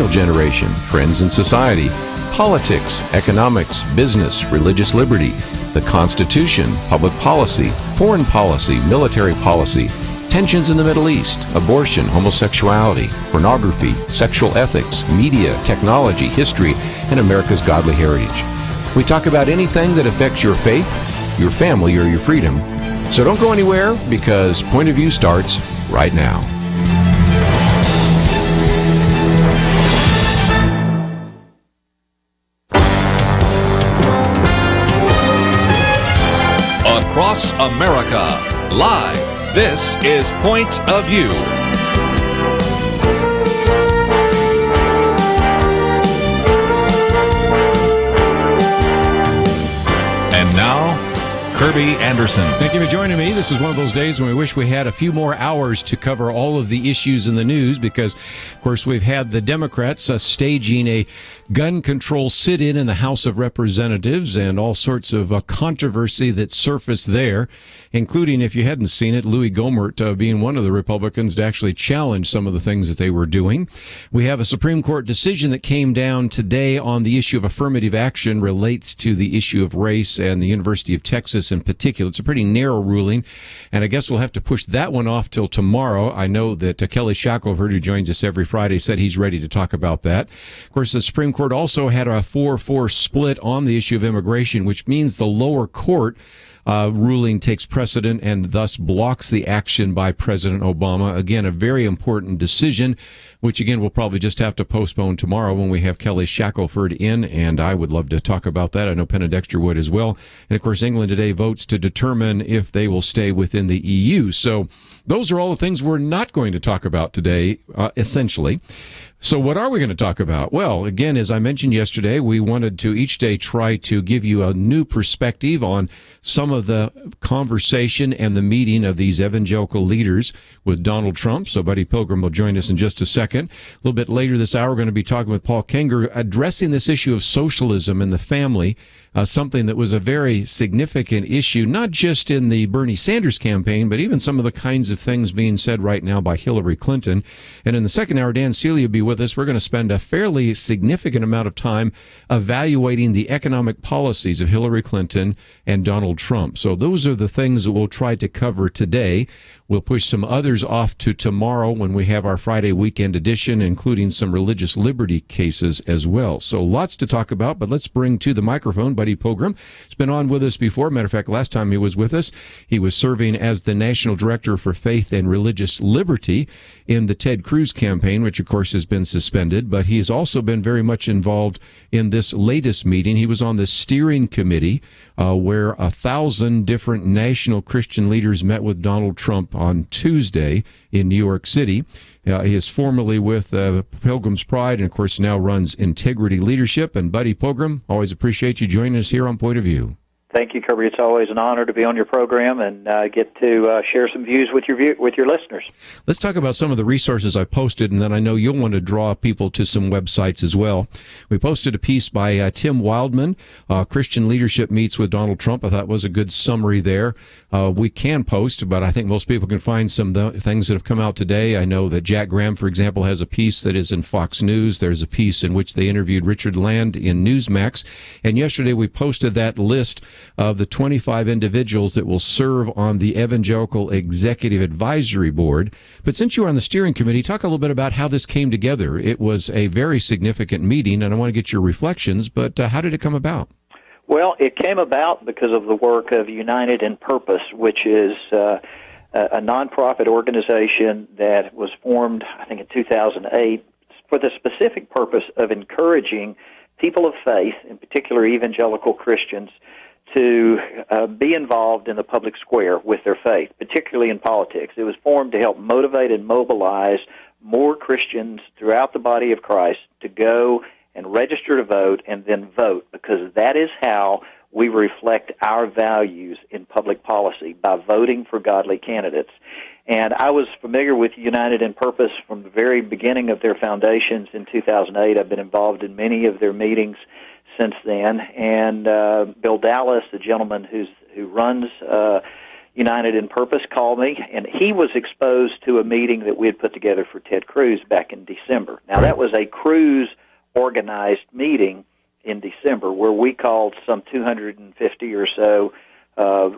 millennial generation, trends in society, politics, economics, business, religious liberty, the Constitution, public policy, foreign policy, military policy, tensions in the Middle East, abortion, homosexuality, pornography, sexual ethics, media, technology, history, and America's godly heritage. We talk about anything that affects your faith, your family, or your freedom. So don't go anywhere, because Point of View starts right now. Across America, live, this is Point of View. And now, Kirby Anderson. Thank you for joining me. This is one of those days when we wish we had a few more hours to cover all of the issues in the news because, of course, we've had the Democrats staging a gun control sit-in in the House of Representatives and all sorts of controversy that surfaced there, including, if you hadn't seen it, Louis Gohmert being one of the Republicans to actually challenge some of the things that they were doing. We have a Supreme Court decision that came down today on the issue of affirmative action relates to the issue of race and the University of Texas in particular. It's a pretty narrow ruling, and I guess we'll have to push that one off till tomorrow. I know that Kelly Shackelford, who joins us every Friday, said he's ready to talk about that. Of course, the Supreme Court also had a 4-4 split on the issue of immigration, which means the lower court ruling takes precedent and thus blocks the action by President Obama. Again, a very important decision, which again we'll probably just have to postpone tomorrow when we have Kelly Shackelford in, and I would love to talk about that. I know Penna Dexter would as well. And of course, England today votes to determine if they will stay within the EU. So those are all the things we're not going to talk about today, essentially. So what are we going to talk about? Well, again, as I mentioned yesterday, we wanted to each day try to give you a new perspective on some of the conversation and the meeting of these evangelical leaders with Donald Trump. So Buddy Pilgrim will join us in just a second. A little bit later this hour, we're going to be talking with Paul Kengor, addressing this issue of socialism in the family, something that was a very significant issue, not just in the Bernie Sanders campaign, but even some of the kinds of things being said right now by Hillary Clinton. And in the second hour, Dan Celia will be with us. We're going to spend a fairly significant amount of time evaluating the economic policies of Hillary Clinton and Donald Trump. So those are the things that we'll try to cover today. We'll push some others off to tomorrow when we have our Friday weekend edition, including some religious liberty cases as well. So lots to talk about, but let's bring to the microphone Buddy Pilgrim. He's been on with us before. Matter of fact, last time he was with us, he was serving as the National Director for Faith and Religious Liberty in the Ted Cruz campaign, which of course has been suspended, but he has also been very much involved in this latest meeting. He was on the steering committee where 1,000 different national Christian leaders met with Donald Trump on Tuesday in New York City. He is formerly with Pilgrim's Pride and, of course, now runs Integrity Leadership. And Buddy Pilgrim, always appreciate you joining us here on Point of View. Thank you, Kirby. It's always an honor to be on your program and get to share some views with your listeners. Let's talk about some of the resources I posted, and then I know you'll want to draw people to some websites as well. We posted a piece by Tim Wildman, Christian Leadership Meets with Donald Trump. I thought was a good summary there. We can post, but I think most people can find some things that have come out today. I know that Jack Graham, for example, has a piece that is in Fox News. There's a piece in which they interviewed Richard Land in Newsmax. And yesterday we posted that list of the 25 individuals that will serve on the Evangelical Executive Advisory Board. But since you were on the steering committee, talk a little bit about how this came together. It was a very significant meeting, and I want to get your reflections, but how did it come about? Well, it came about because of the work of United in Purpose, which is a nonprofit organization that was formed, I think, in 2008 for the specific purpose of encouraging people of faith, in particular evangelical Christians, to be involved in the public square with their faith, particularly in politics. It was formed to help motivate and mobilize more Christians throughout the body of Christ to go and register to vote and then vote, because that is how we reflect our values in public policy, by voting for godly candidates. And I was familiar with United in Purpose from the very beginning of their foundations in 2008. I've been involved in many of their meetings since then. And Bill Dallas, the gentleman who runs United in Purpose called me, and he was exposed to a meeting that we had put together for Ted Cruz back in December. Now, that was a Cruz-organized meeting in December where we called some 250 or so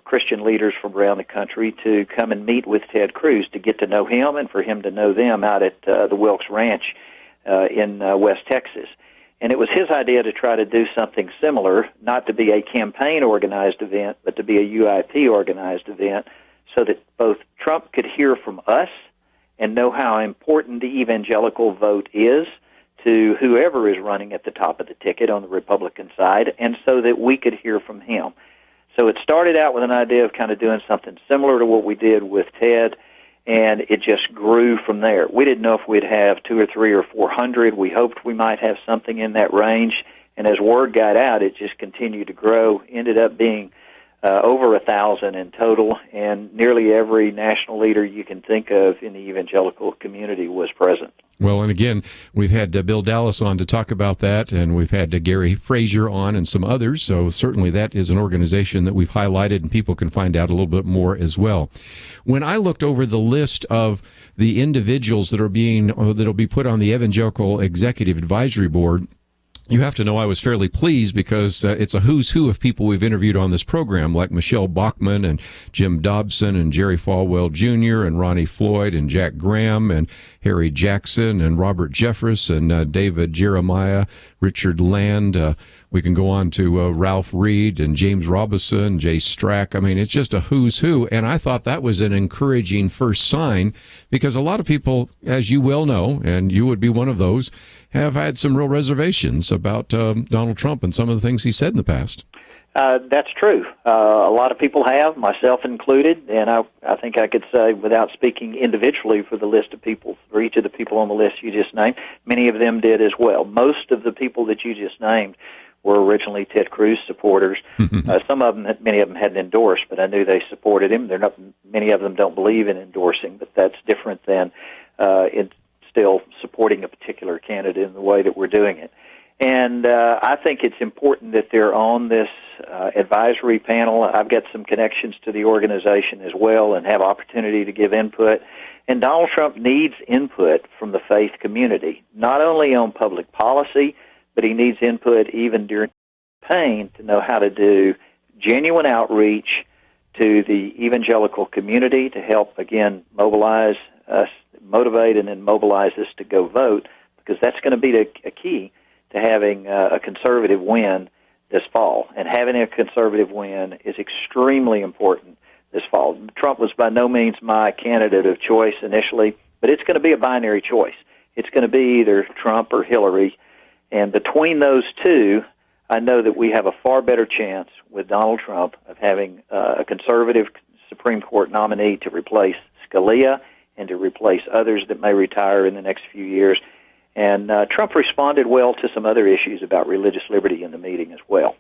Christian leaders from around the country to come and meet with Ted Cruz to get to know him and for him to know them out at the Wilkes Ranch in West Texas. And it was his idea to try to do something similar, not to be a campaign-organized event, but to be a UIP-organized event, so that both Trump could hear from us and know how important the evangelical vote is to whoever is running at the top of the ticket on the Republican side, and so that we could hear from him. So it started out with an idea of kind of doing something similar to what we did with Ted, and it just grew from there. We didn't know if we'd have 200 or 300 or 400. We hoped we might have something in that range, and as word got out, it just continued to grow. Ended up being over 1,000 in total, and nearly every national leader you can think of in the evangelical community was present. Well, and again, we've had Bill Dallas on to talk about that, and we've had Gary Frazier on and some others, so certainly that is an organization that we've highlighted, and people can find out a little bit more as well. When I looked over the list of the individuals that'll be put on the Evangelical Executive Advisory Board, you have to know I was fairly pleased because it's a who's who of people we've interviewed on this program, like Michelle Bachmann and Jim Dobson and Jerry Falwell Jr. and Ronnie Floyd and Jack Graham and Harry Jackson and Robert Jeffress and David Jeremiah, Richard Land. We can go on to Ralph Reed and James Robinson, Jay Strack. I mean, it's just a who's who. And I thought that was an encouraging first sign because a lot of people, as you well know, and you would be one of those, have had some real reservations about Donald Trump and some of the things he said in the past. That's true. A lot of people have, myself included, and I think I could say, without speaking individually for the list of people, for each of the people on the list you just named, many of them did as well. Most of the people that you just named were originally Ted Cruz supporters. Some of them, many of them hadn't endorsed, but I knew they supported him. Many of them don't believe in endorsing, but that's different than still supporting a particular candidate in the way that we're doing it. And I think it's important that they're on this advisory panel. I've got some connections to the organization as well and have opportunity to give input. And Donald Trump needs input from the faith community, not only on public policy, but he needs input even during the campaign to know how to do genuine outreach to the evangelical community to help, again, mobilize us, motivate and then mobilize us to go vote, because that's going to be a key to having a conservative win this fall. And having a conservative win is extremely important this fall. Trump was by no means my candidate of choice initially, but it's going to be a binary choice. It's going to be either Trump or Hillary. And between those two, I know that we have a far better chance with Donald Trump of having a conservative Supreme Court nominee to replace Scalia and to replace others that may retire in the next few years. And Trump responded well to some other issues about religious liberty in the meeting as well.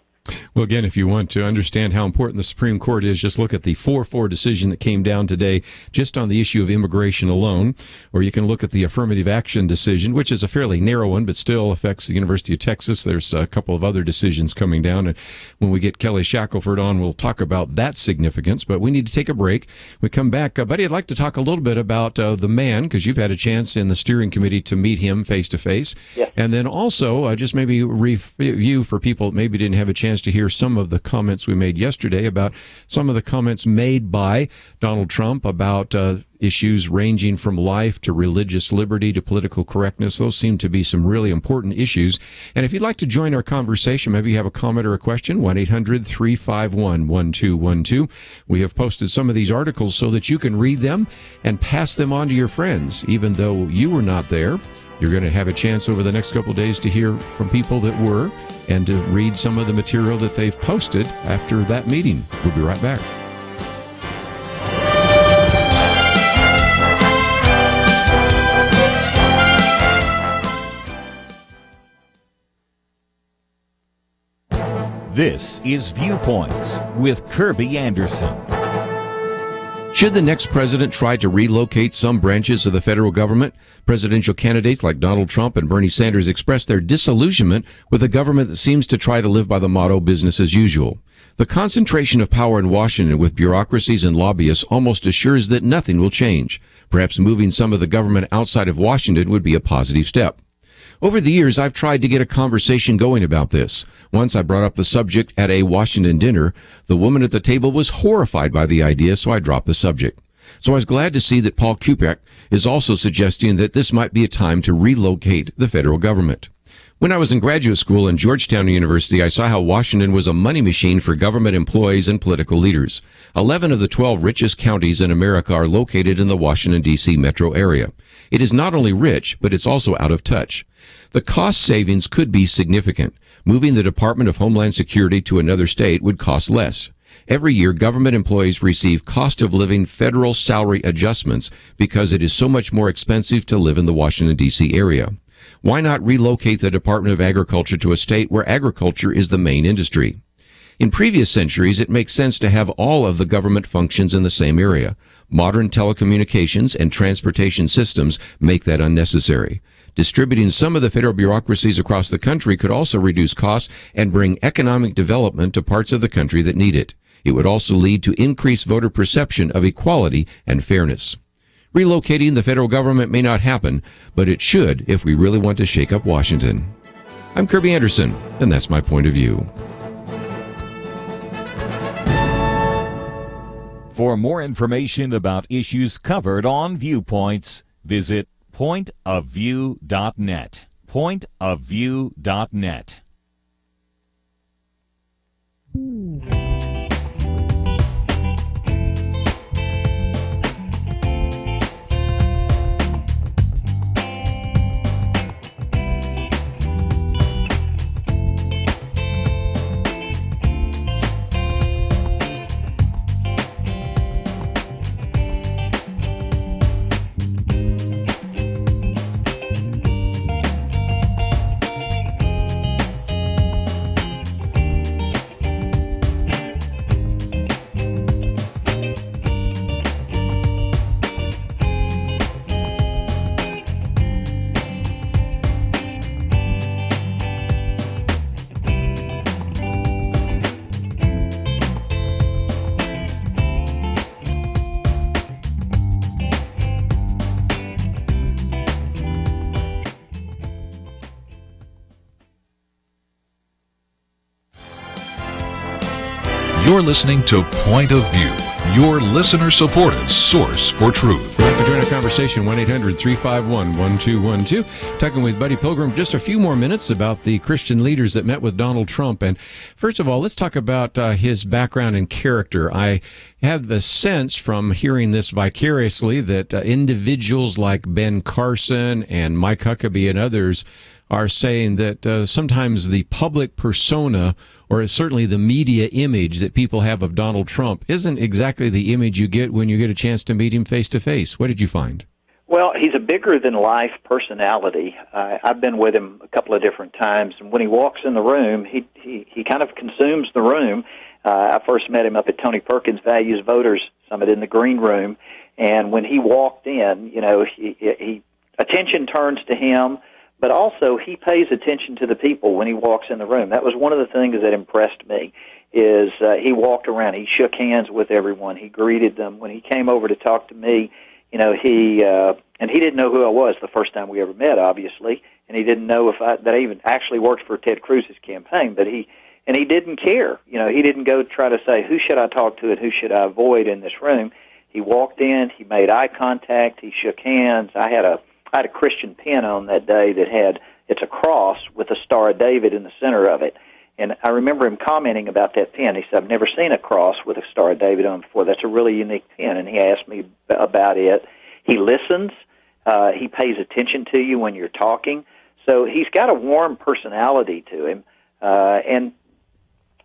Well, again, if you want to understand how important the Supreme Court is, just look at the 4-4 decision that came down today just on the issue of immigration alone, or you can look at the affirmative action decision, which is a fairly narrow one, but still affects the University of Texas. There's a couple of other decisions coming down, and when we get Kelly Shackelford on, we'll talk about that significance, but we need to take a break. We come back. Buddy, I'd like to talk a little bit about the man, because you've had a chance in the steering committee to meet him face-to-face, and then also just maybe review for people that maybe didn't have a chance to hear some of the comments we made yesterday about some of the comments made by Donald Trump about issues ranging from life to religious liberty to political correctness. Those seem to be some really important issues. And if you'd like to join our conversation, maybe you have a comment or a question, 1-800-351-1212. We have posted some of these articles so that you can read them and pass them on to your friends. Even though you were not there, you're going to have a chance over the next couple of days to hear from people that were and to read some of the material that they've posted after that meeting. We'll be right back. This is Viewpoints with Kirby Anderson. Should the next president try to relocate some branches of the federal government? Presidential candidates like Donald Trump and Bernie Sanders expressed their disillusionment with a government that seems to try to live by the motto business as usual. The concentration of power in Washington with bureaucracies and lobbyists almost assures that nothing will change. Perhaps moving some of the government outside of Washington would be a positive step. Over the years, I've tried to get a conversation going about this. Once I brought up the subject at a Washington dinner. The woman at the table was horrified by the idea, so I dropped the subject. So I was glad to see that Paul Kupek is also suggesting that this might be a time to relocate the federal government. When I was in graduate school in Georgetown University, I saw how Washington was a money machine for government employees and political leaders. 11 of the 12 richest counties in America are located in the Washington, D.C. metro area. It is not only rich, but it's also out of touch. The cost savings could be significant. Moving the Department of Homeland Security to another state would cost less. Every year, government employees receive cost of living federal salary adjustments because it is so much more expensive to live in the Washington, D.C. area. Why not relocate the Department of Agriculture to a state where agriculture is the main industry? In previous centuries, it makes sense to have all of the government functions in the same area. Modern telecommunications and transportation systems make that unnecessary. Distributing some of the federal bureaucracies across the country could also reduce costs and bring economic development to parts of the country that need it. It would also lead to increased voter perception of equality and fairness. Relocating the federal government may not happen, but it should if we really want to shake up Washington. I'm Kirby Anderson, and that's my point of view. For more information about issues covered on Viewpoints, visit pointofview.net. Pointofview.net. You're listening to Point of View, your listener-supported source for truth. To join our conversation, 1-800-351-1212. Talking with Buddy Pilgrim, just a few more minutes about the Christian leaders that met with Donald Trump. And first of all, let's talk about his background and character. I have the sense from hearing this vicariously that individuals like Ben Carson and Mike Huckabee and others are saying that sometimes the public persona, or certainly the media image that people have of Donald Trump, isn't exactly the image you get when you get a chance to meet him face to face. What did you find? Well, he's a bigger-than-life personality. I've been with him a couple of different times, and when he walks in the room, he kind of consumes the room. I first met him up at Tony Perkins' Values Voters Summit in the green room, and when he walked in, you know, he attention turns to him, but also he pays attention to the people when he walks in the room. That was one of the things that impressed me, is he walked around, he shook hands with everyone, he greeted them. When he came over to talk to me, you know, and he didn't know who I was the first time we ever met, obviously, and he didn't know that I even actually worked for Ted Cruz's campaign, but he didn't care. You know, he didn't go try to say, who should I talk to and who should I avoid in this room. He walked in, he made eye contact, he shook hands. I had a Christian pin on that day that it's a cross with a Star of David in the center of it. And I remember him commenting about that pin. He said, I've never seen a cross with a Star of David on it before. That's a really unique pin. And he asked me about it. He listens. He pays attention to you when you're talking. So he's got a warm personality to him. And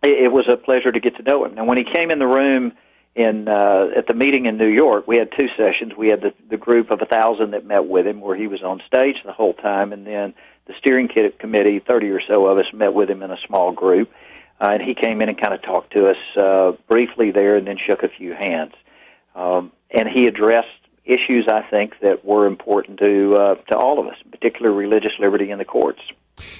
it was a pleasure to get to know him. Now, when he came in the room at the meeting in New York, we had two sessions. We had the group of 1,000 that met with him, where he was on stage the whole time, and then the steering committee, 30 or so of us, met with him in a small group, and he came in and kind of talked to us briefly there, and then shook a few hands. And he addressed issues, I think, that were important to all of us, particularly religious liberty in the courts.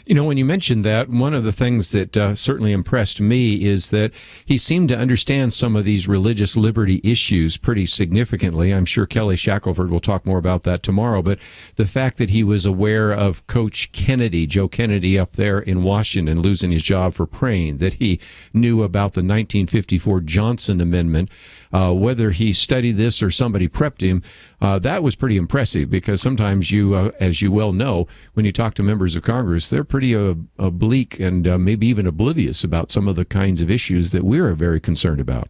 You know, when you mentioned that, one of the things that certainly impressed me is that he seemed to understand some of these religious liberty issues pretty significantly. I'm sure Kelly Shackelford will talk more about that tomorrow, but the fact that he was aware of Coach Kennedy, Joe Kennedy up there in Washington losing his job for praying, that he knew about the 1954 Johnson Amendment, whether he studied this or somebody prepped him, that was pretty impressive, because sometimes you, as you well know, when you talk to members of Congress, they're pretty oblique and maybe even oblivious about some of the kinds of issues that we're very concerned about.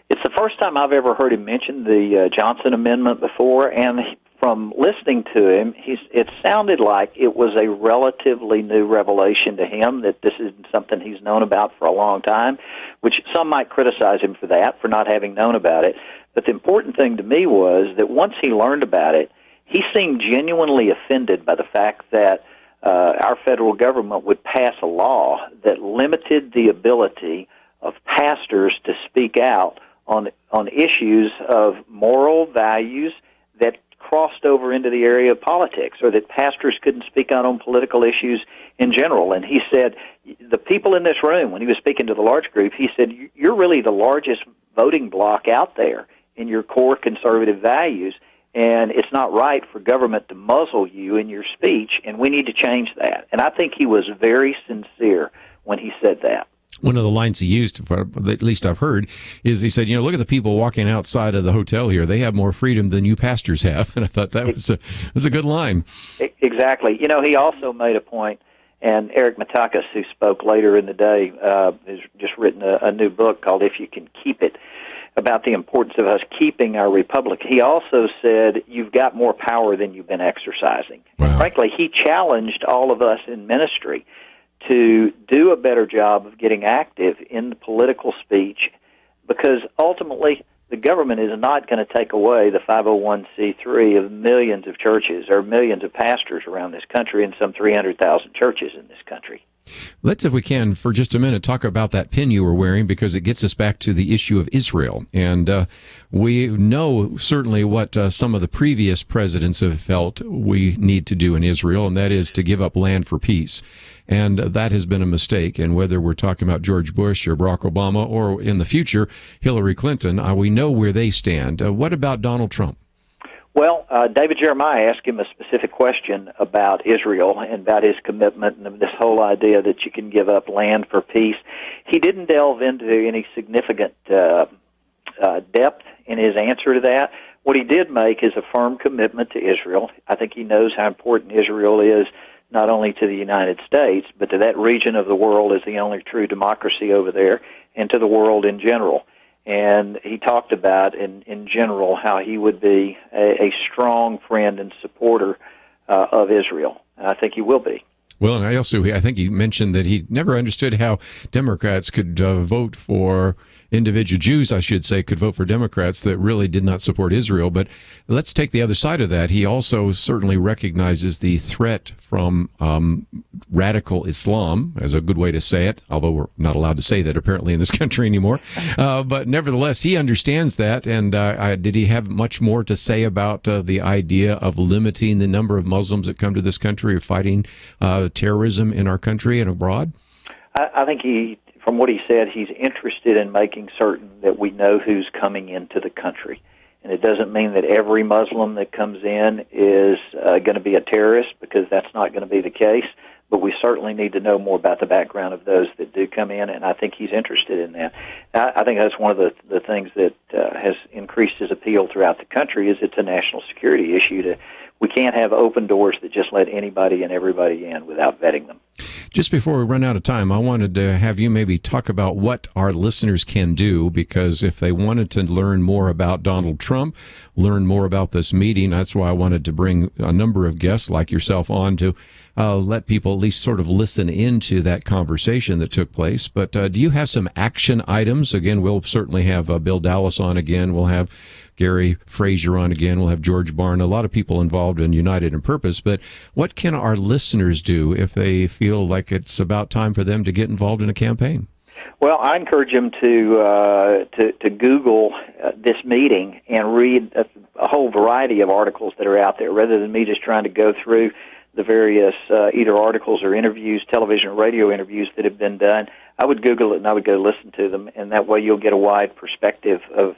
It's the first time I've ever heard him mention the Johnson Amendment before, and from listening to him, it sounded like it was a relatively new revelation to him, that this isn't something he's known about for a long time, which some might criticize him for that, for not having known about it. But the important thing to me was that once he learned about it, he seemed genuinely offended by the fact that our federal government would pass a law that limited the ability of pastors to speak out on issues of moral values that crossed over into the area of politics, or that pastors couldn't speak out on political issues in general. And he said, the people in this room, when he was speaking to the large group, he said, you're really the largest voting bloc out there in your core conservative values, and it's not right for government to muzzle you in your speech, and we need to change that. And I think he was very sincere when he said that. One of the lines he used, at least I've heard, is he said, you know, look at the people walking outside of the hotel here. They have more freedom than you pastors have. And I thought that was a good line. Exactly. You know, he also made a point, and Eric Matakis, who spoke later in the day, has just written a new book called If You Can Keep It, about the importance of us keeping our republic. He also said, you've got more power than you've been exercising. Wow. And frankly, he challenged all of us in ministry to do a better job of getting active in the political speech, because ultimately the government is not going to take away the 501c3 of millions of churches or millions of pastors around this country and some 300,000 churches in this country. Let's, if we can, for just a minute, talk about that pin you were wearing, because it gets us back to the issue of Israel. And we know certainly what some of the previous presidents have felt we need to do in Israel, and that is to give up land for peace. And that has been a mistake. And whether we're talking about George Bush or Barack Obama, or in the future, Hillary Clinton, we know where they stand. What about Donald Trump? Well, David Jeremiah asked him a specific question about Israel and about his commitment and this whole idea that you can give up land for peace. He didn't delve into any significant depth in his answer to that. What he did make is a firm commitment to Israel. I think he knows how important Israel is, not only to the United States, but to that region of the world as the only true democracy over there, and to the world in general. And he talked about, in general, how he would be a strong friend and supporter of Israel. And I think he will be. Well, and I think he mentioned that he never understood how Democrats could vote for individual Jews, I should say, could vote for Democrats that really did not support Israel. But let's take the other side of that. He also certainly recognizes the threat from radical Islam, as a good way to say it, although we're not allowed to say that apparently in this country anymore. But nevertheless, he understands that. And did he have much more to say about the idea of limiting the number of Muslims that come to this country, or fighting terrorism in our country and abroad? I think from what he said, he's interested in making certain that we know who's coming into the country. And it doesn't mean that every Muslim that comes in is going to be a terrorist, because that's not going to be the case. But we certainly need to know more about the background of those that do come in, and I think he's interested in that. I think that's one of the things that has increased his appeal throughout the country, is it's a national security issue. We can't have open doors that just let anybody and everybody in without vetting them. Just before we run out of time, I wanted to have you maybe talk about what our listeners can do, because if they wanted to learn more about Donald Trump, learn more about this meeting, that's why I wanted to bring a number of guests like yourself on to let people at least sort of listen into that conversation that took place. But do you have some action items? Again, we'll certainly have Bill Dallas on again. We'll have Gary Frazier on again. We'll have George Barn, a lot of people involved in United in Purpose. But what can our listeners do if they feel like it's about time for them to get involved in a campaign? Well, I encourage them to Google this meeting and read a whole variety of articles that are out there, rather than me just trying to go through the various either articles or interviews, television or radio interviews that have been done. I would Google it and I would go listen to them, and that way you'll get a wide perspective of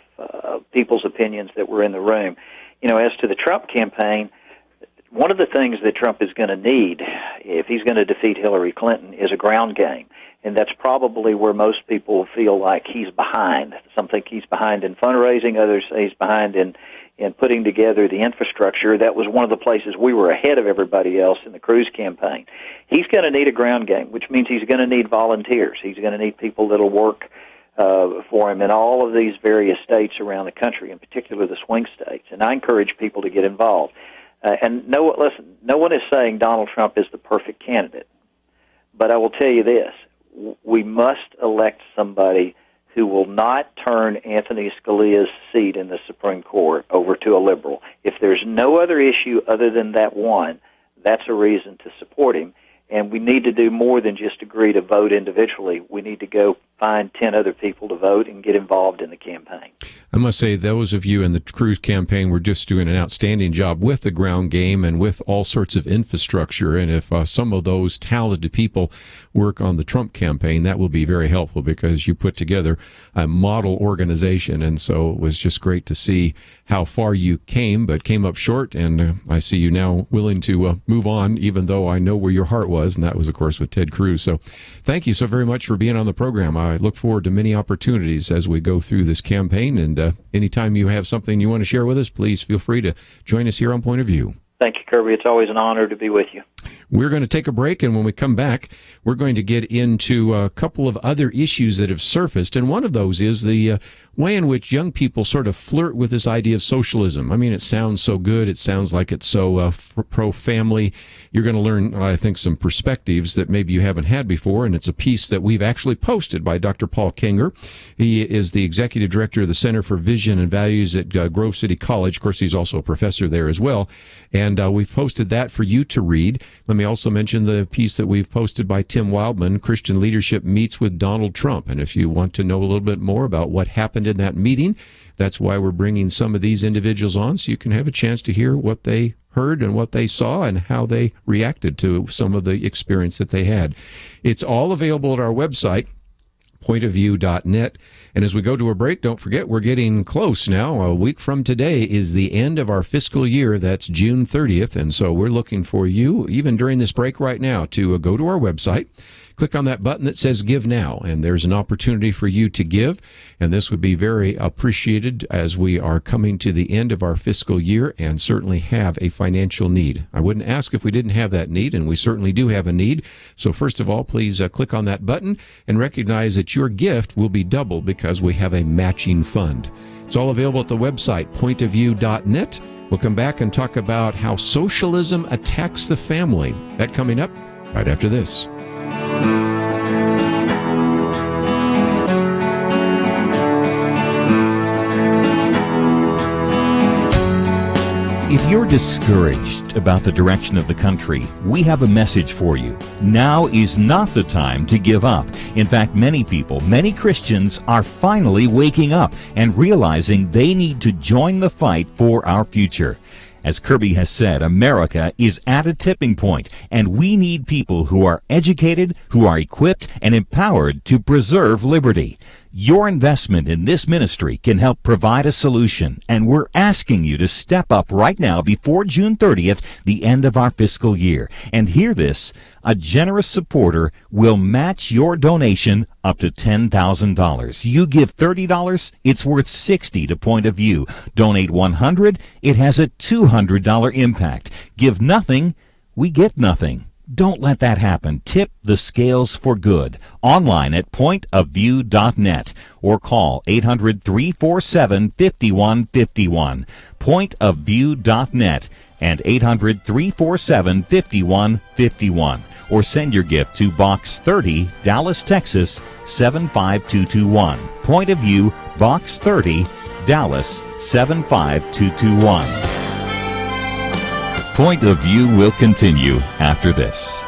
people's opinions that were in the room. As to the Trump campaign, one of the things that Trump is going to need, if he's going to defeat Hillary Clinton, is a ground game. And that's probably where most people feel like he's behind. Some think he's behind in fundraising, others say he's behind in putting together the infrastructure. That was one of the places we were ahead of everybody else in the Cruz campaign. He's going to need a ground game, which means he's going to need volunteers. He's going to need people that will work for him in all of these various states around the country, in particular the swing states. And I encourage people to get involved. And no one is saying Donald Trump is the perfect candidate. But I will tell you this. We must elect somebody who will not turn Anthony Scalia's seat in the Supreme Court over to a liberal. If there's no other issue other than that one, that's a reason to support him. And we need to do more than just agree to vote individually. We need to go find 10 other people to vote and get involved in the campaign. I must say, those of you in the Cruz campaign were just doing an outstanding job with the ground game and with all sorts of infrastructure. And if some of those talented people work on the Trump campaign, that will be very helpful because you put together a model organization. And so it was just great to see how far you came, but came up short. And I see you now willing to move on, even though I know where your heart was. And that was, of course, with Ted Cruz. So thank you so very much for being on the program. I look forward to many opportunities as we go through this campaign. And anytime you have something you want to share with us, please feel free to join us here on Point of View. Thank you, Kirby. It's always an honor to be with you. We're going to take a break, and when we come back, we're going to get into a couple of other issues that have surfaced, and one of those is the way in which young people sort of flirt with this idea of socialism. I mean, it sounds so good. It sounds like it's so pro-family. You're going to learn, I think, some perspectives that maybe you haven't had before, and it's a piece that we've actually posted by Dr. Paul Kengor. He is the executive director of the Center for Vision and Values at Grove City College. Of course, he's also a professor there as well, and we've posted that for you to read. Let me also mention the piece that we've posted by Tim Wildman, Christian Leadership Meets with Donald Trump. And if you want to know a little bit more about what happened in that meeting, that's why we're bringing some of these individuals on, so you can have a chance to hear what they heard and what they saw and how they reacted to some of the experience that they had. It's all available at our website, pointofview.net. And as we go to a break, don't forget we're getting close now. A week from today is the end of our fiscal year. That's June 30th. And so we're looking for you, even during this break right now, to go to our website, click on that button that says Give Now, and there's an opportunity for you to give. And this would be very appreciated as we are coming to the end of our fiscal year and certainly have a financial need. I wouldn't ask if we didn't have that need, and we certainly do have a need. So first of all, please click on that button and recognize that your gift will be double because we have a matching fund. It's all available at the website, pointofview.net. We'll come back and talk about how socialism attacks the family. That coming up right after this. If you're discouraged about the direction of the country, we have a message for you. Now is not the time to give up. In fact, many people, many Christians are finally waking up and realizing they need to join the fight for our future. As Kirby has said, America is at a tipping point, and we need people who are educated, who are equipped, and empowered to preserve liberty. Your investment in this ministry can help provide a solution, and we're asking you to step up right now before June 30th, the end of our fiscal year. And hear this, a generous supporter will match your donation up to $10,000. You give $30, it's worth $60 to Point of View. Donate $100, it has a $200 impact. Give nothing, we get nothing. Don't let that happen. Tip the scales for good. Online at pointofview.net or call 800-347-5151. Pointofview.net and 800-347-5151. Or send your gift to Box 30, Dallas, Texas 75221. Point of View, Box 30, Dallas 75221. Point of View will continue after this.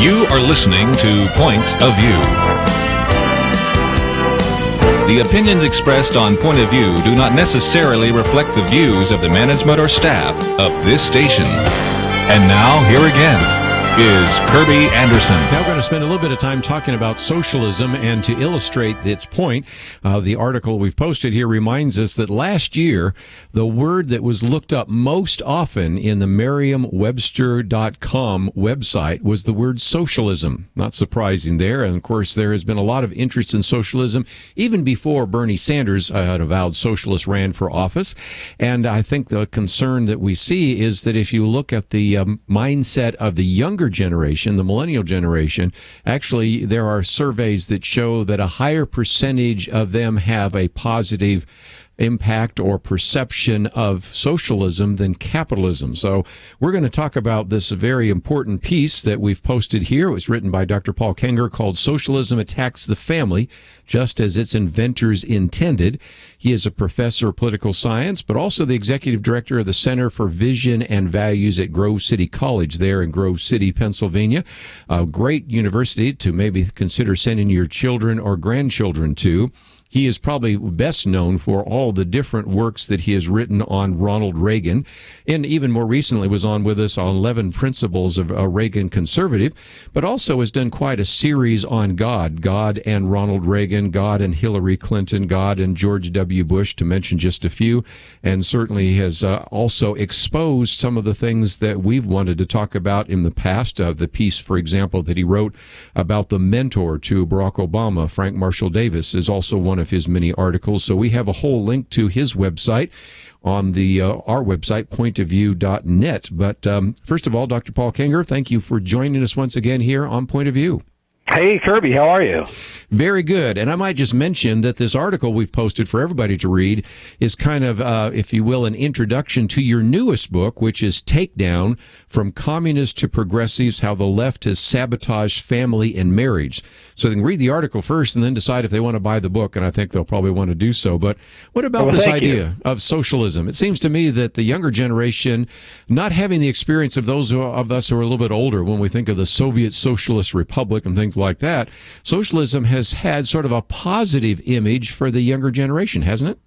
You are listening to Point of View. The opinions expressed on Point of View do not necessarily reflect the views of the management or staff of this station. And now, here again is Kirby Anderson. Now we're going to spend a little bit of time talking about socialism, and to illustrate its point, the article we've posted here reminds us that last year, the word that was looked up most often in the Merriam-Webster.com website was the word socialism. Not surprising there, and of course there has been a lot of interest in socialism even before Bernie Sanders, an avowed socialist, ran for office. And I think the concern that we see is that if you look at the mindset of the younger generation, the millennial generation, actually there are surveys that show that a higher percentage of them have a positive impact or perception of socialism than capitalism. So we're going to talk about this very important piece that we've posted here. It was written by Dr. Paul Kengor, called Socialism Attacks the Family, just as its inventors intended. He is a professor of political science, but also the executive director of the Center for Vision and Values at Grove City College there in Grove City, Pennsylvania. A great university to maybe consider sending your children or grandchildren to. He is probably best known for all the different works that he has written on Ronald Reagan, and even more recently was on with us on 11 Principles of a Reagan Conservative, but also has done quite a series on God and Ronald Reagan, God and Hillary Clinton, God and George W. Bush, to mention just a few, and certainly has also exposed some of the things that we've wanted to talk about in the past. The piece, for example, that he wrote about the mentor to Barack Obama, Frank Marshall Davis, is also one of his many articles. So we have a whole link to his website on the our website, pointofview.net. But first of all, Dr. Paul Kengor, thank you for joining us once again here on Point of View. Hey, Kirby, how are you? Very good. And I might just mention that this article we've posted for everybody to read is kind of, if you will, an introduction to your newest book, which is Takedown: From Communists to Progressives, How the Left Has Sabotaged Family and Marriage. So they can read the article first and then decide if they want to buy the book, and I think they'll probably want to do so. But what about this idea of socialism? It seems to me that the younger generation, not having the experience of those of us who are a little bit older, when we think of the Soviet Socialist Republic and things like that, socialism has had sort of a positive image for the younger generation, hasn't it?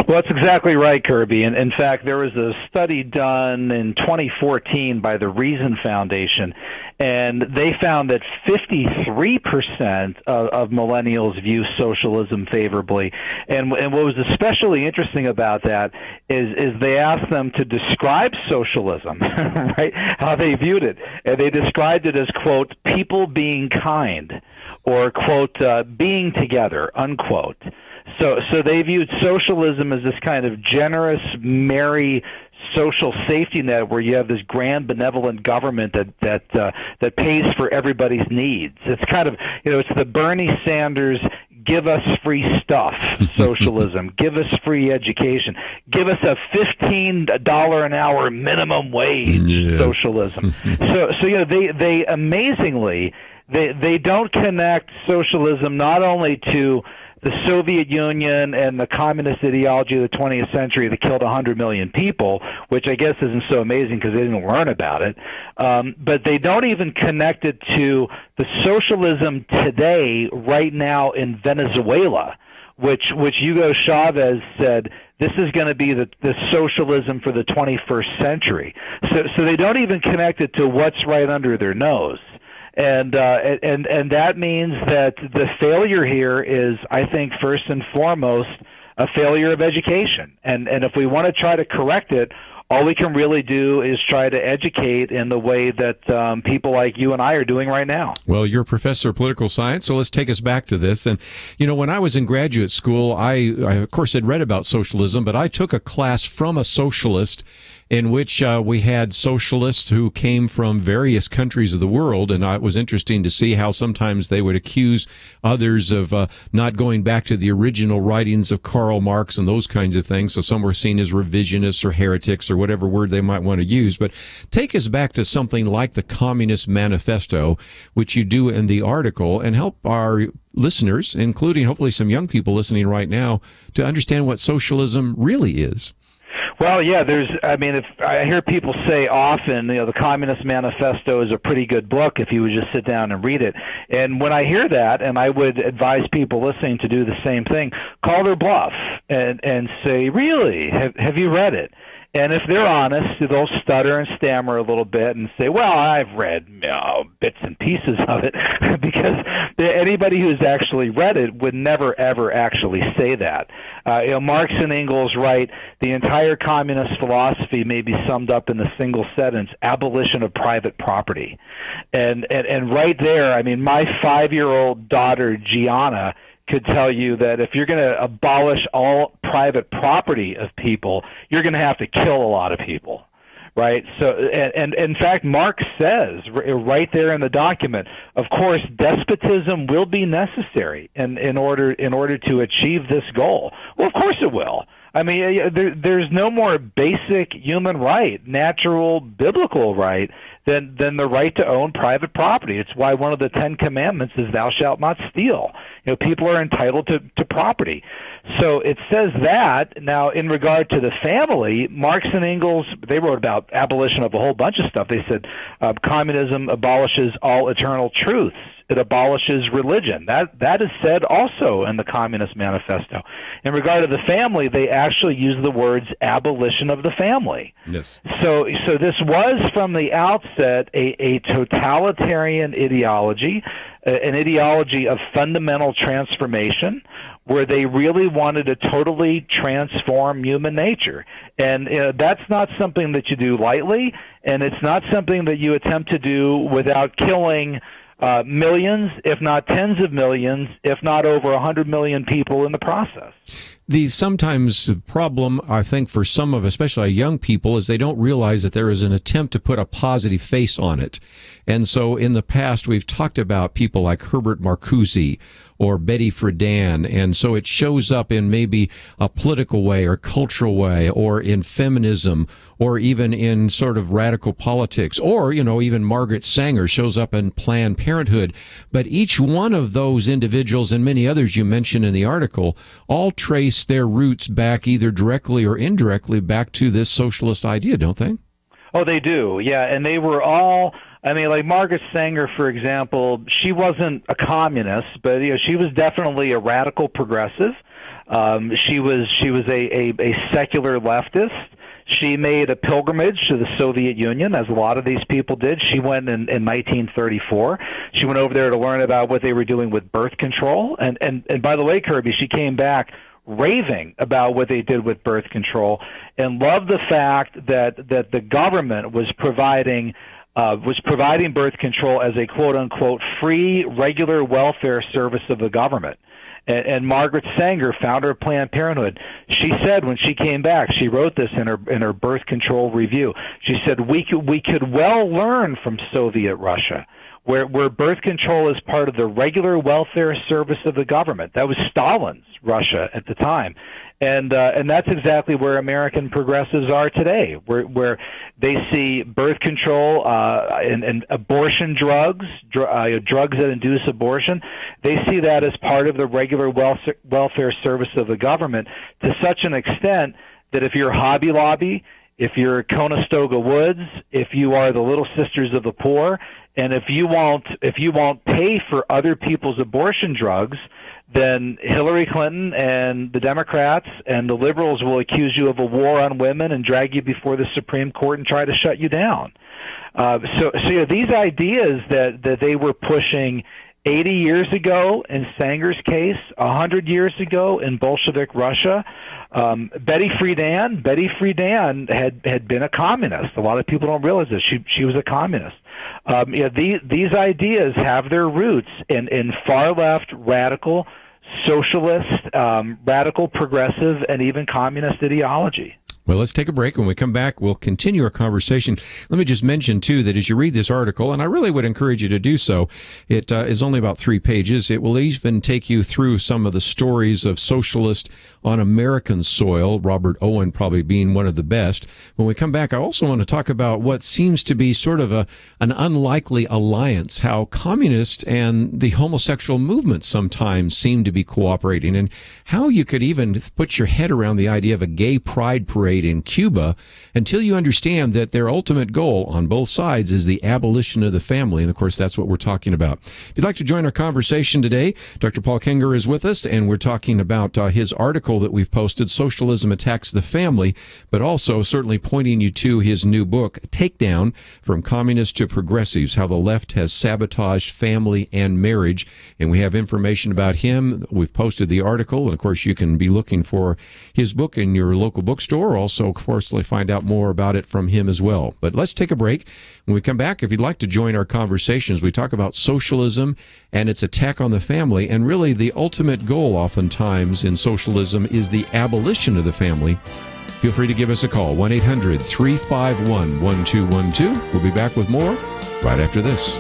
Well, that's exactly right, Kirby. And in fact, there was a study done in 2014 by the Reason Foundation, and they found that 53% of millennials view socialism favorably. And what was especially interesting about that is they asked them to describe socialism, right, how they viewed it. And they described it as, quote, people being kind, or, quote, being together, unquote. So they viewed socialism as this kind of generous, merry social safety net where you have this grand benevolent government that pays for everybody's needs. It's kind of, it's the Bernie Sanders give us free stuff socialism, give us free education, give us a $15 an hour minimum wage socialism. So they amazingly they don't connect socialism not only to the Soviet Union and the communist ideology of the 20th century that killed 100 million people, which I guess isn't so amazing because they didn't learn about it, but they don't even connect it to the socialism today, right now in Venezuela, which Hugo Chavez said this is going to be the socialism for the 21st century. So they don't even connect it to what's right under their nose. And that means that the failure here is, I think, first and foremost, a failure of education. And if we want to try to correct it, all we can really do is try to educate in the way that people like you and I are doing right now. Well, you're a professor of political science, so let's take us back to this. And, when I was in graduate school, I of course, had read about socialism, but I took a class from a socialist in which we had socialists who came from various countries of the world, and it was interesting to see how sometimes they would accuse others of not going back to the original writings of Karl Marx and those kinds of things. So some were seen as revisionists or heretics or whatever word they might want to use. But take us back to something like the Communist Manifesto, which you do in the article, and help our listeners, including hopefully some young people listening right now, to understand what socialism really is. Well, yeah, if I hear people say often, the Communist Manifesto is a pretty good book if you would just sit down and read it. And when I hear that, and I would advise people listening to do the same thing, call their bluff and say, really, have you read it? And if they're honest, they'll stutter and stammer a little bit and say, well, I've read bits and pieces of it, because anybody who's actually read it would never, ever actually say that. Marx and Engels write, the entire communist philosophy may be summed up in the single sentence, abolition of private property. And right there, I mean, my 5-year-old daughter, Gianna, could tell you that if you're going to abolish all private property of people, you're going to have to kill a lot of people, right? So, and in fact, Marx says right there in the document, of course, despotism will be necessary in order to achieve this goal. Well, of course it will. I mean, there's no more basic human right, natural biblical right, than the right to own private property. It's why one of the 10 Commandments is thou shalt not steal. People are entitled to property. So it says that. Now, in regard to the family, Marx and Engels, they wrote about abolition of a whole bunch of stuff. They said communism abolishes all eternal truths. It abolishes religion. That is said also in the Communist Manifesto. In regard to the family, they actually use the words abolition of the family. Yes. So this was from the outset a totalitarian ideology, an ideology of fundamental transformation, where they really wanted to totally transform human nature. And that's not something that you do lightly, and it's not something that you attempt to do without killing millions, if not tens of millions, if not over 100 million people in the process. The sometimes problem, I think, for some of, especially young people, is they don't realize that there is an attempt to put a positive face on it. And so in the past, we've talked about people like Herbert Marcuse or Betty Friedan, and so it shows up in maybe a political way or cultural way or in feminism or even in sort of radical politics, or, even Margaret Sanger shows up in Planned Parenthood. But each one of those individuals and many others you mentioned in the article all trace their roots back either directly or indirectly back to this socialist idea, don't they? Oh, they do, yeah, and they were all, like Margaret Sanger, for example, she wasn't a communist, but she was definitely a radical progressive. She was a secular leftist. She made a pilgrimage to the Soviet Union, as a lot of these people did. She went in 1934. She went over there to learn about what they were doing with birth control. And by the way, Kirby, she came back raving about what they did with birth control and loved the fact that the government was providing birth control as a quote-unquote free, regular welfare service of the government. And Margaret Sanger, founder of Planned Parenthood, she said when she came back, she wrote this in her birth control review. She said, we could well learn from Soviet Russia, where birth control is part of the regular welfare service of the government. That was Stalin's Russia at the time. And that's exactly where American progressives are today, where they see birth control and abortion drugs that induce abortion. They see that as part of the regular welfare service of the government, to such an extent that if you're Hobby Lobby, if you're Conestoga Woods, if you are the Little Sisters of the Poor, and if you won't pay for other people's abortion drugs, then Hillary Clinton and the Democrats and the liberals will accuse you of a war on women and drag you before the Supreme Court and try to shut you down. So these ideas that they were pushing 80 years ago in Sanger's case, 100 years ago in Bolshevik Russia, Betty Friedan had been a communist. A lot of people don't realize this. She was a communist. These ideas have their roots in far left, radical, socialist, radical, progressive, and even communist ideology. Well, let's take a break. When we come back, we'll continue our conversation. Let me just mention, too, that as you read this article, and I really would encourage you to do so, it is only about 3 pages. It will even take you through some of the stories of socialists on American soil, Robert Owen probably being one of the best. When we come back, I also want to talk about what seems to be sort of an unlikely alliance, how communists and the homosexual movement sometimes seem to be cooperating, and how you could even put your head around the idea of a gay pride parade state in Cuba until you understand that their ultimate goal on both sides is the abolition of the family. And of course, that's what we're talking about. If you'd like to join our conversation today, Dr. Paul Kengor is with us, and we're talking about his article that we've posted, Socialism Attacks the Family, but also certainly pointing you to his new book, Takedown, From Communists to Progressives, How the Left Has Sabotaged Family and Marriage. And we have information about him. We've posted the article, and of course, you can be looking for his book in your local bookstore. Also, of course, find out more about it from him as well. But let's take a break. When we come back, if you'd like to join our conversations, we talk about socialism and its attack on the family. And really, the ultimate goal oftentimes in socialism is the abolition of the family. Feel free to give us a call, 1-800-351-1212. We'll be back with more right after this.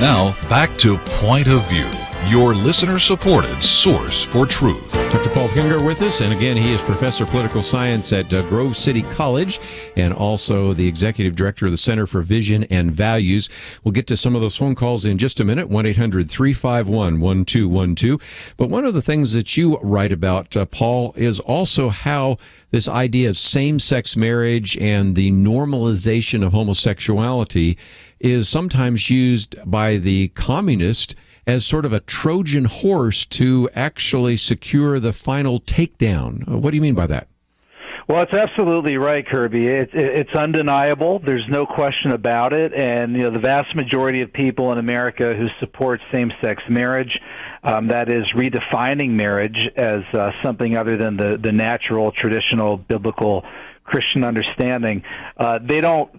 Now, back to Point of View, your listener-supported source for truth. Dr. Paul Kengor with us, and again, he is Professor of Political Science at Grove City College and also the Executive Director of the Center for Vision and Values. We'll get to some of those phone calls in just a minute, 1-800-351-1212. But one of the things that you write about, Paul, is also how this idea of same-sex marriage and the normalization of homosexuality is sometimes used by the communist as sort of a Trojan horse to actually secure the final takedown. What do you mean by that? Well, it's absolutely right, Kirby. It's undeniable. There's no question about it. And the vast majority of people in America who support same-sex marriage, that is redefining marriage as something other than the natural, traditional, biblical Christian understanding, they don't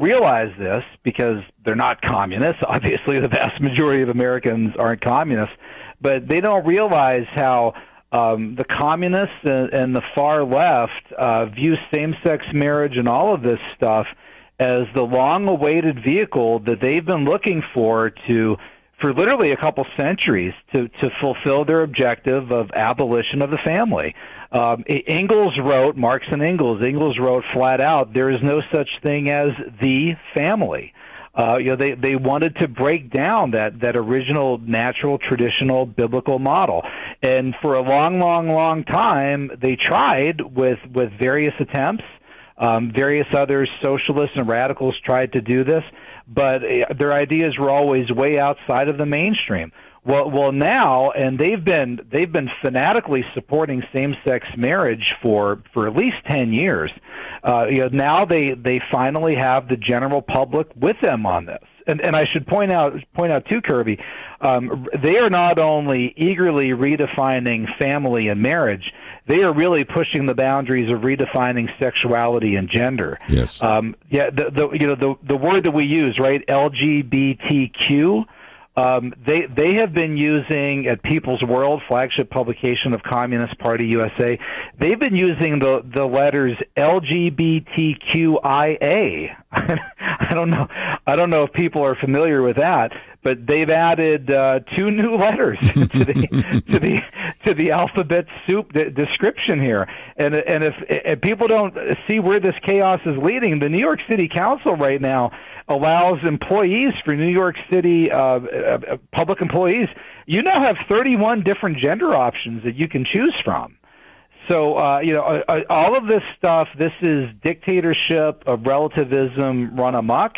realize this because they're not communists. Obviously, the vast majority of Americans aren't communists, but they don't realize how the communists and the far left view same-sex marriage and all of this stuff as the long-awaited vehicle that they've been looking for literally a couple centuries to fulfill their objective of abolition of the family. Marx and Engels wrote flat out, there is no such thing as the family. They wanted to break down that original, natural, traditional, biblical model. And for a long time, they tried with various attempts. Various other socialists and radicals tried to do this, but their ideas were always way outside of the mainstream. Well, now, and they've been fanatically supporting same-sex marriage for at least 10 years. Now they finally have the general public with them on this. And I should point out too, Kirby, they are not only eagerly redefining family and marriage, they are really pushing the boundaries of redefining sexuality and gender. Yes. The word that we use, right, LGBTQ. They have been using at People's World, flagship publication of Communist Party USA, they've been using the letters LGBTQIA. I don't know if people are familiar with that, but they've added 2 new letters to the alphabet soup description here. And if people don't see where this chaos is leading, the New York City Council right now allows employees for New York City public employees. You now have 31 different gender options that you can choose from. So, all of this stuff, this is dictatorship of relativism run amok.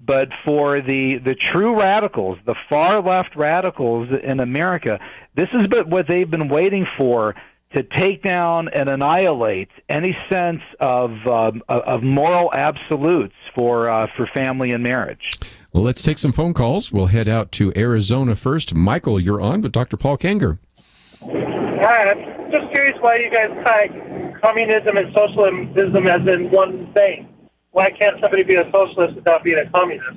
But for the true radicals, the far left radicals in America, this is what they've been waiting for, to take down and annihilate any sense of moral absolutes for family and marriage. Well, let's take some phone calls. We'll head out to Arizona first. Michael, you're on with Dr. Paul Kengor. Hi, I'm just curious why you guys tie communism and socialism as in one thing. Why can't somebody be a socialist without being a communist?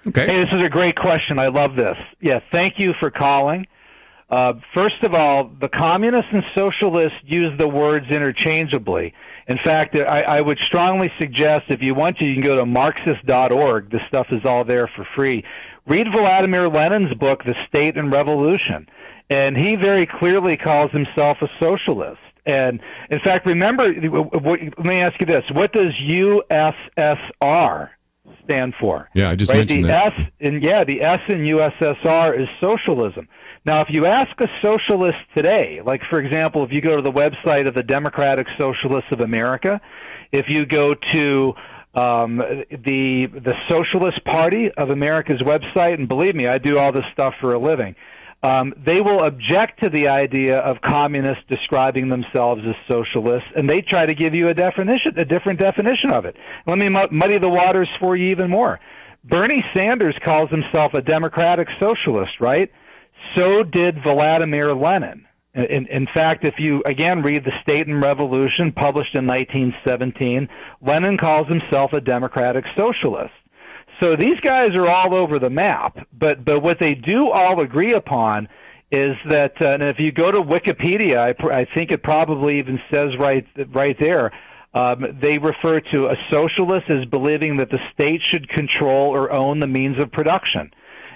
Okay. Hey, this is a great question. I love this. Yeah, thank you for calling. First of all, the communists and socialists use the words interchangeably. In fact, I would strongly suggest, if you want to, you can go to Marxist.org. This stuff is all there for free. Read Vladimir Lenin's book, The State and Revolution. And he very clearly calls himself a socialist. And, in fact, remember, let me ask you this. What does USSR stand for? Yeah, I just right? mentioned that. The S in USSR is socialism. Now, if you ask a socialist today, like, for example, if you go to the website of the Democratic Socialists of America, if you go to the Socialist Party of America's website, and believe me, I do all this stuff for a living, they will object to the idea of communists describing themselves as socialists, and they try to give you a different definition of it. Let me muddy the waters for you even more. Bernie Sanders calls himself a democratic socialist, right? So did Vladimir Lenin. In fact, if you, again, read The State and Revolution, published in 1917, Lenin calls himself a democratic socialist. So these guys are all over the map, but what they do all agree upon is that, and if you go to Wikipedia, I think it probably even says right there, they refer to a socialist as believing that the state should control or own the means of production.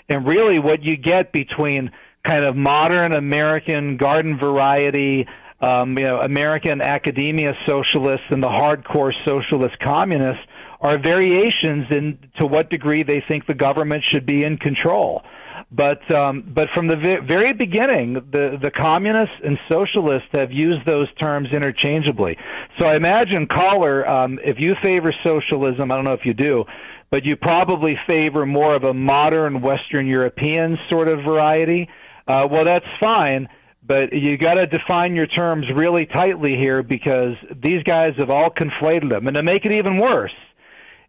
And really what you get between kind of modern American garden variety, American academia socialists and the hardcore socialist communists are variations in to what degree they think the government should be in control. But from the very beginning, the communists and socialists have used those terms interchangeably. So I imagine, caller, if you favor socialism, I don't know if you do, but you probably favor more of a modern Western European sort of variety. Well, that's fine. But you got to define your terms really tightly here, because these guys have all conflated them. And to make it even worse,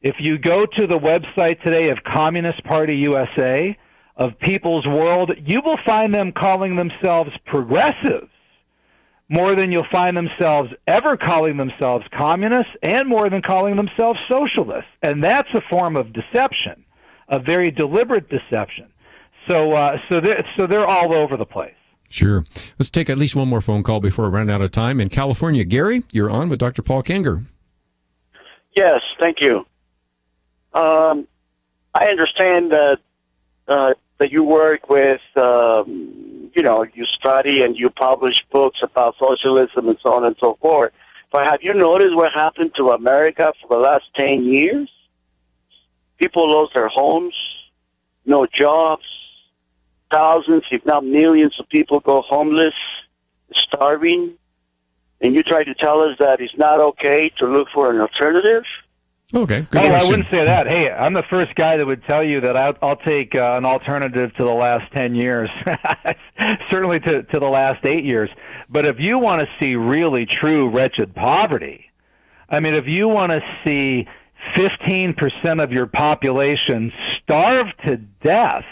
if you go to the website today of Communist Party USA, of People's World, you will find them calling themselves progressives more than you'll find themselves ever calling themselves communists, and more than calling themselves socialists. And that's a form of deception, a very deliberate deception. So they're all over the place. Sure. Let's take at least one more phone call before we run out of time. In California, Gary, you're on with Dr. Paul Kengor. Yes, thank you. I understand that you work with, you study and you publish books about socialism and so on and so forth. But have you noticed what happened to America for the last 10 years? People lost their homes, no jobs. Thousands, if not millions, of people go homeless, starving, and you try to tell us that it's not okay to look for an alternative? Okay, good question. I wouldn't say that. Hey, I'm the first guy that would tell you that I'll take an alternative to the last 10 years, certainly to the last 8 years. But if you want to see really true wretched poverty, I mean, if you want to see 15% of your population starve to death,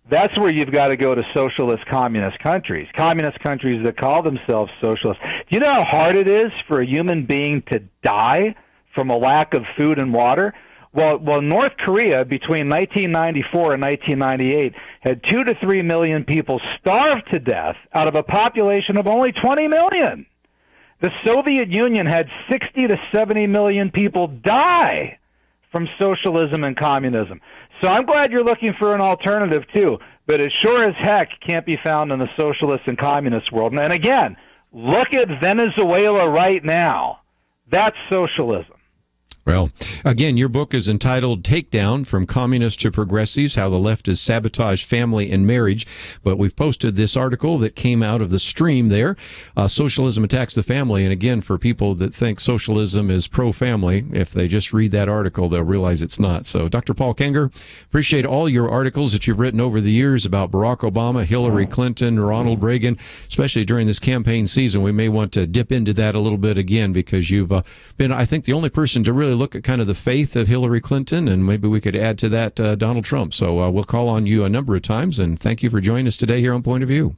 that's where you've got to go to socialist communist countries that call themselves socialists. Do you know how hard it is for a human being to die from a lack of food and water? Well, North Korea between 1994 and 1998 had 2 to 3 million people starve to death out of a population of only 20 million. The Soviet Union had 60 to 70 million people die from socialism and communism. So I'm glad you're looking for an alternative, too. But it sure as heck can't be found in the socialist and communist world. And again, look at Venezuela right now. That's socialism. Well, again, your book is entitled Takedown: From Communists to Progressives, How the Left Has Sabotaged Family and Marriage. But we've posted this article that came out of the stream there, Socialism Attacks the Family. And again, for people that think socialism is pro-family, if they just read that article, they'll realize it's not. So, Dr. Paul Kengor, appreciate all your articles that you've written over the years about Barack Obama, Hillary Clinton, Ronald Reagan, especially during this campaign season. We may want to dip into that a little bit again, because you've been, I think, the only person to really look at kind of the faith of Hillary Clinton, and maybe we could add to that Donald Trump. So we'll call on you a number of times, and thank you for joining us today here on Point of View.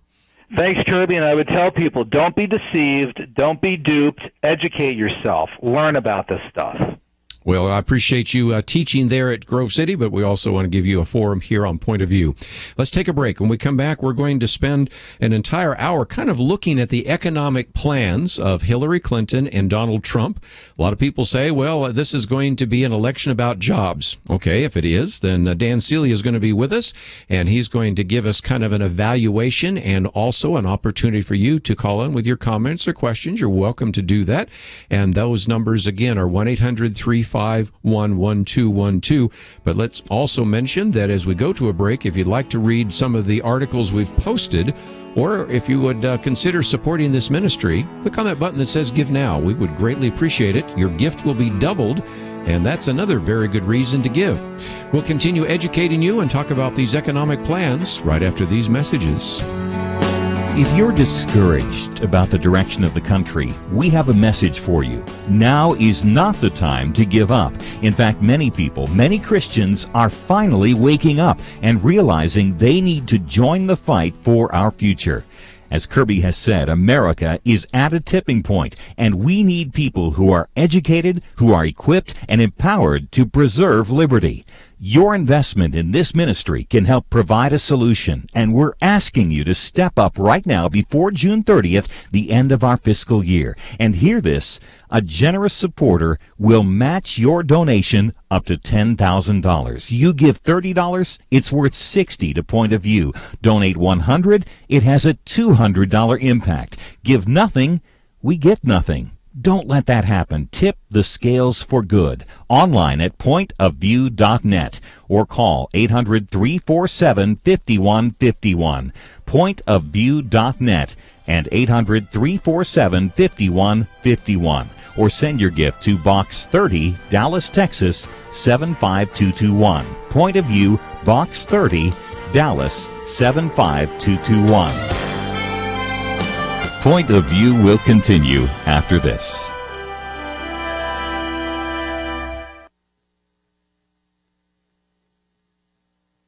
Thanks, Kirby, and I would tell people, don't be deceived, don't be duped, educate yourself, learn about this stuff. Well, I appreciate you teaching there at Grove City, but we also want to give you a forum here on Point of View. Let's take a break. When we come back, we're going to spend an entire hour kind of looking at the economic plans of Hillary Clinton and Donald Trump. A lot of people say, well, this is going to be an election about jobs. Okay, if it is, then Dan Celia is going to be with us, and he's going to give us kind of an evaluation and also an opportunity for you to call in with your comments or questions. You're welcome to do that. And those numbers, again, are 1-800-351-1212. But let's also mention that as we go to a break, if you'd like to read some of the articles we've posted, or if you would consider supporting this ministry, click on that button that says Give Now. We would greatly appreciate it. Your gift will be doubled, and that's another very good reason to give. We'll continue educating you and talk about these economic plans right after these messages. If you're discouraged about the direction of the country, we have a message for you. Now is not the time to give up. In fact, many people, many Christians are finally waking up and realizing they need to join the fight for our future. As Kirby has said, America is at a tipping point, and we need people who are educated, who are equipped, and empowered to preserve liberty. Your investment in this ministry can help provide a solution, and we're asking you to step up right now before June 30th, the end of our fiscal year. And hear this, a generous supporter will match your donation up to $10,000. You give $30, it's worth $60 to Point of View. Donate $100, it has a $200 impact. Give nothing, we get nothing. Don't let that happen. Tip the scales for good. Online at pointofview.net or call 800-347-5151. Pointofview.net and 800-347-5151. Or send your gift to Box 30, Dallas, Texas 75221. Point of View, Box 30, Dallas 75221. Point of View will continue after this.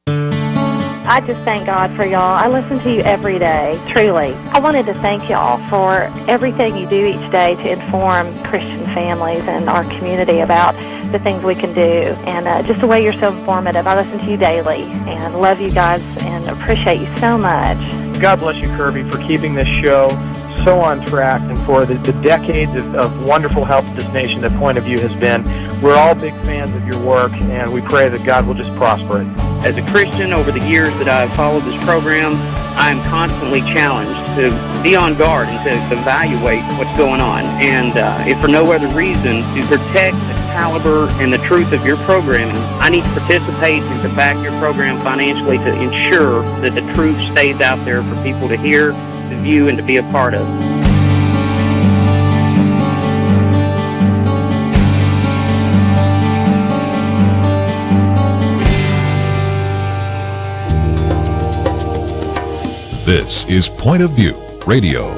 I just thank God for y'all. I listen to you every day, truly. I wanted to thank y'all for everything you do each day to inform Christian families and our community about the things we can do, and just the way you're so informative. I listen to you daily and love you guys and appreciate you so much. God bless you, Kirby, for keeping this show so on track and for the decades of wonderful help to this nation that Point of View has been. We're all big fans of your work, and we pray that God will just prosper it. As a Christian, over the years that I've followed this program, I'm constantly challenged to be on guard and to evaluate what's going on. And if for no other reason, to protect the caliber and the truth of your programming, I need to participate and to back your program financially to ensure that the truth stays out there for people to hear, to view, and to be a part of. This is Point of View Radio.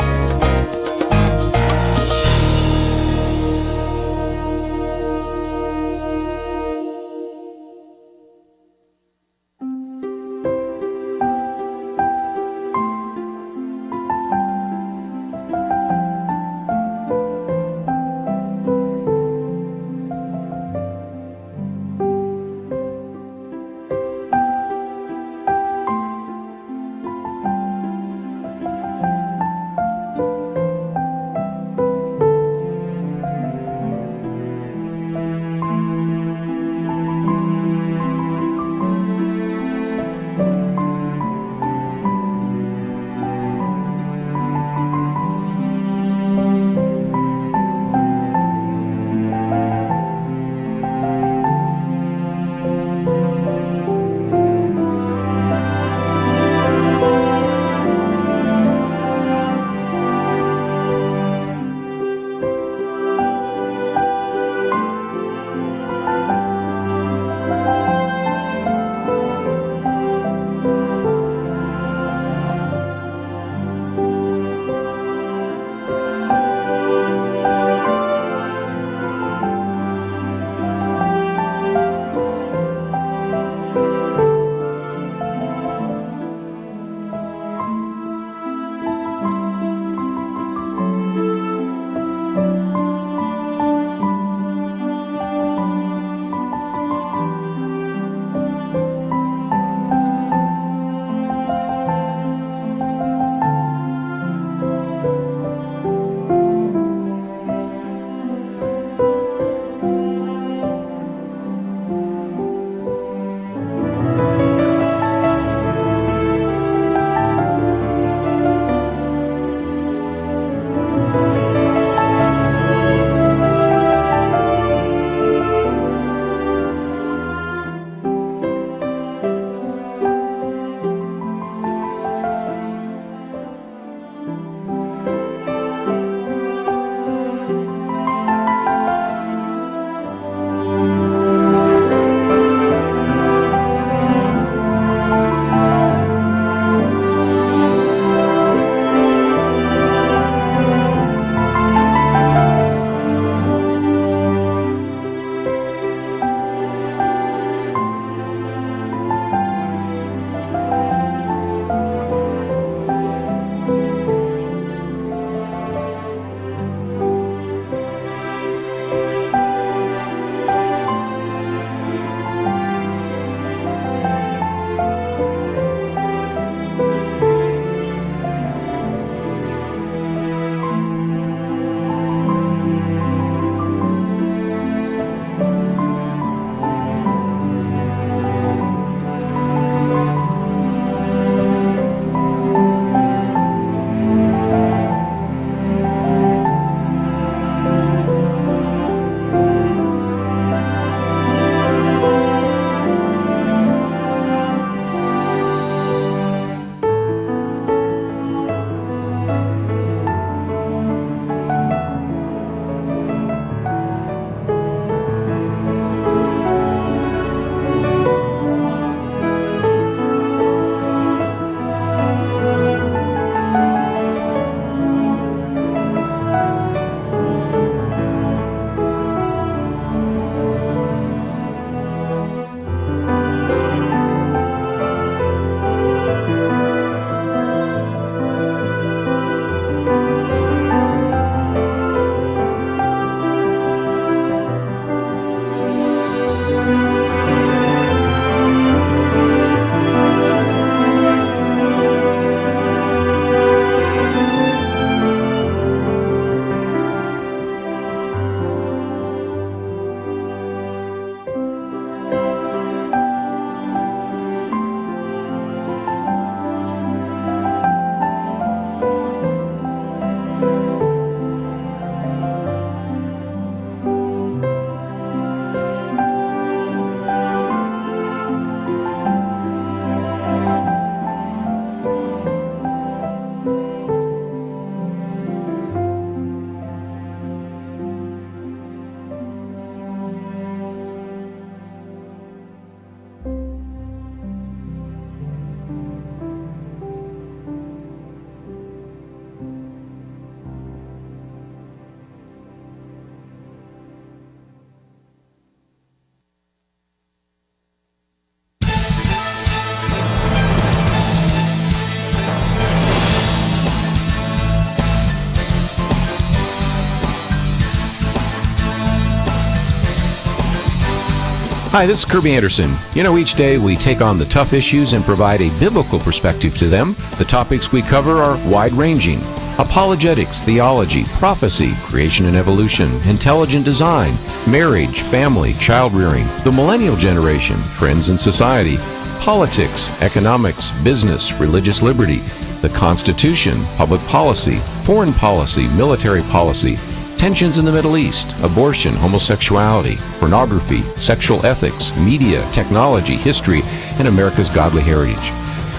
Hi, this is Kirby Anderson. You know, each day we take on the tough issues and provide a biblical perspective to them. The topics we cover are wide-ranging: apologetics, theology, prophecy, creation and evolution, intelligent design, marriage, family, child-rearing, the millennial generation, trends in society, politics, economics, business, religious liberty, the Constitution, public policy, foreign policy, military policy, tensions in the Middle East, abortion, homosexuality, pornography, sexual ethics, media, technology, history, and America's godly heritage.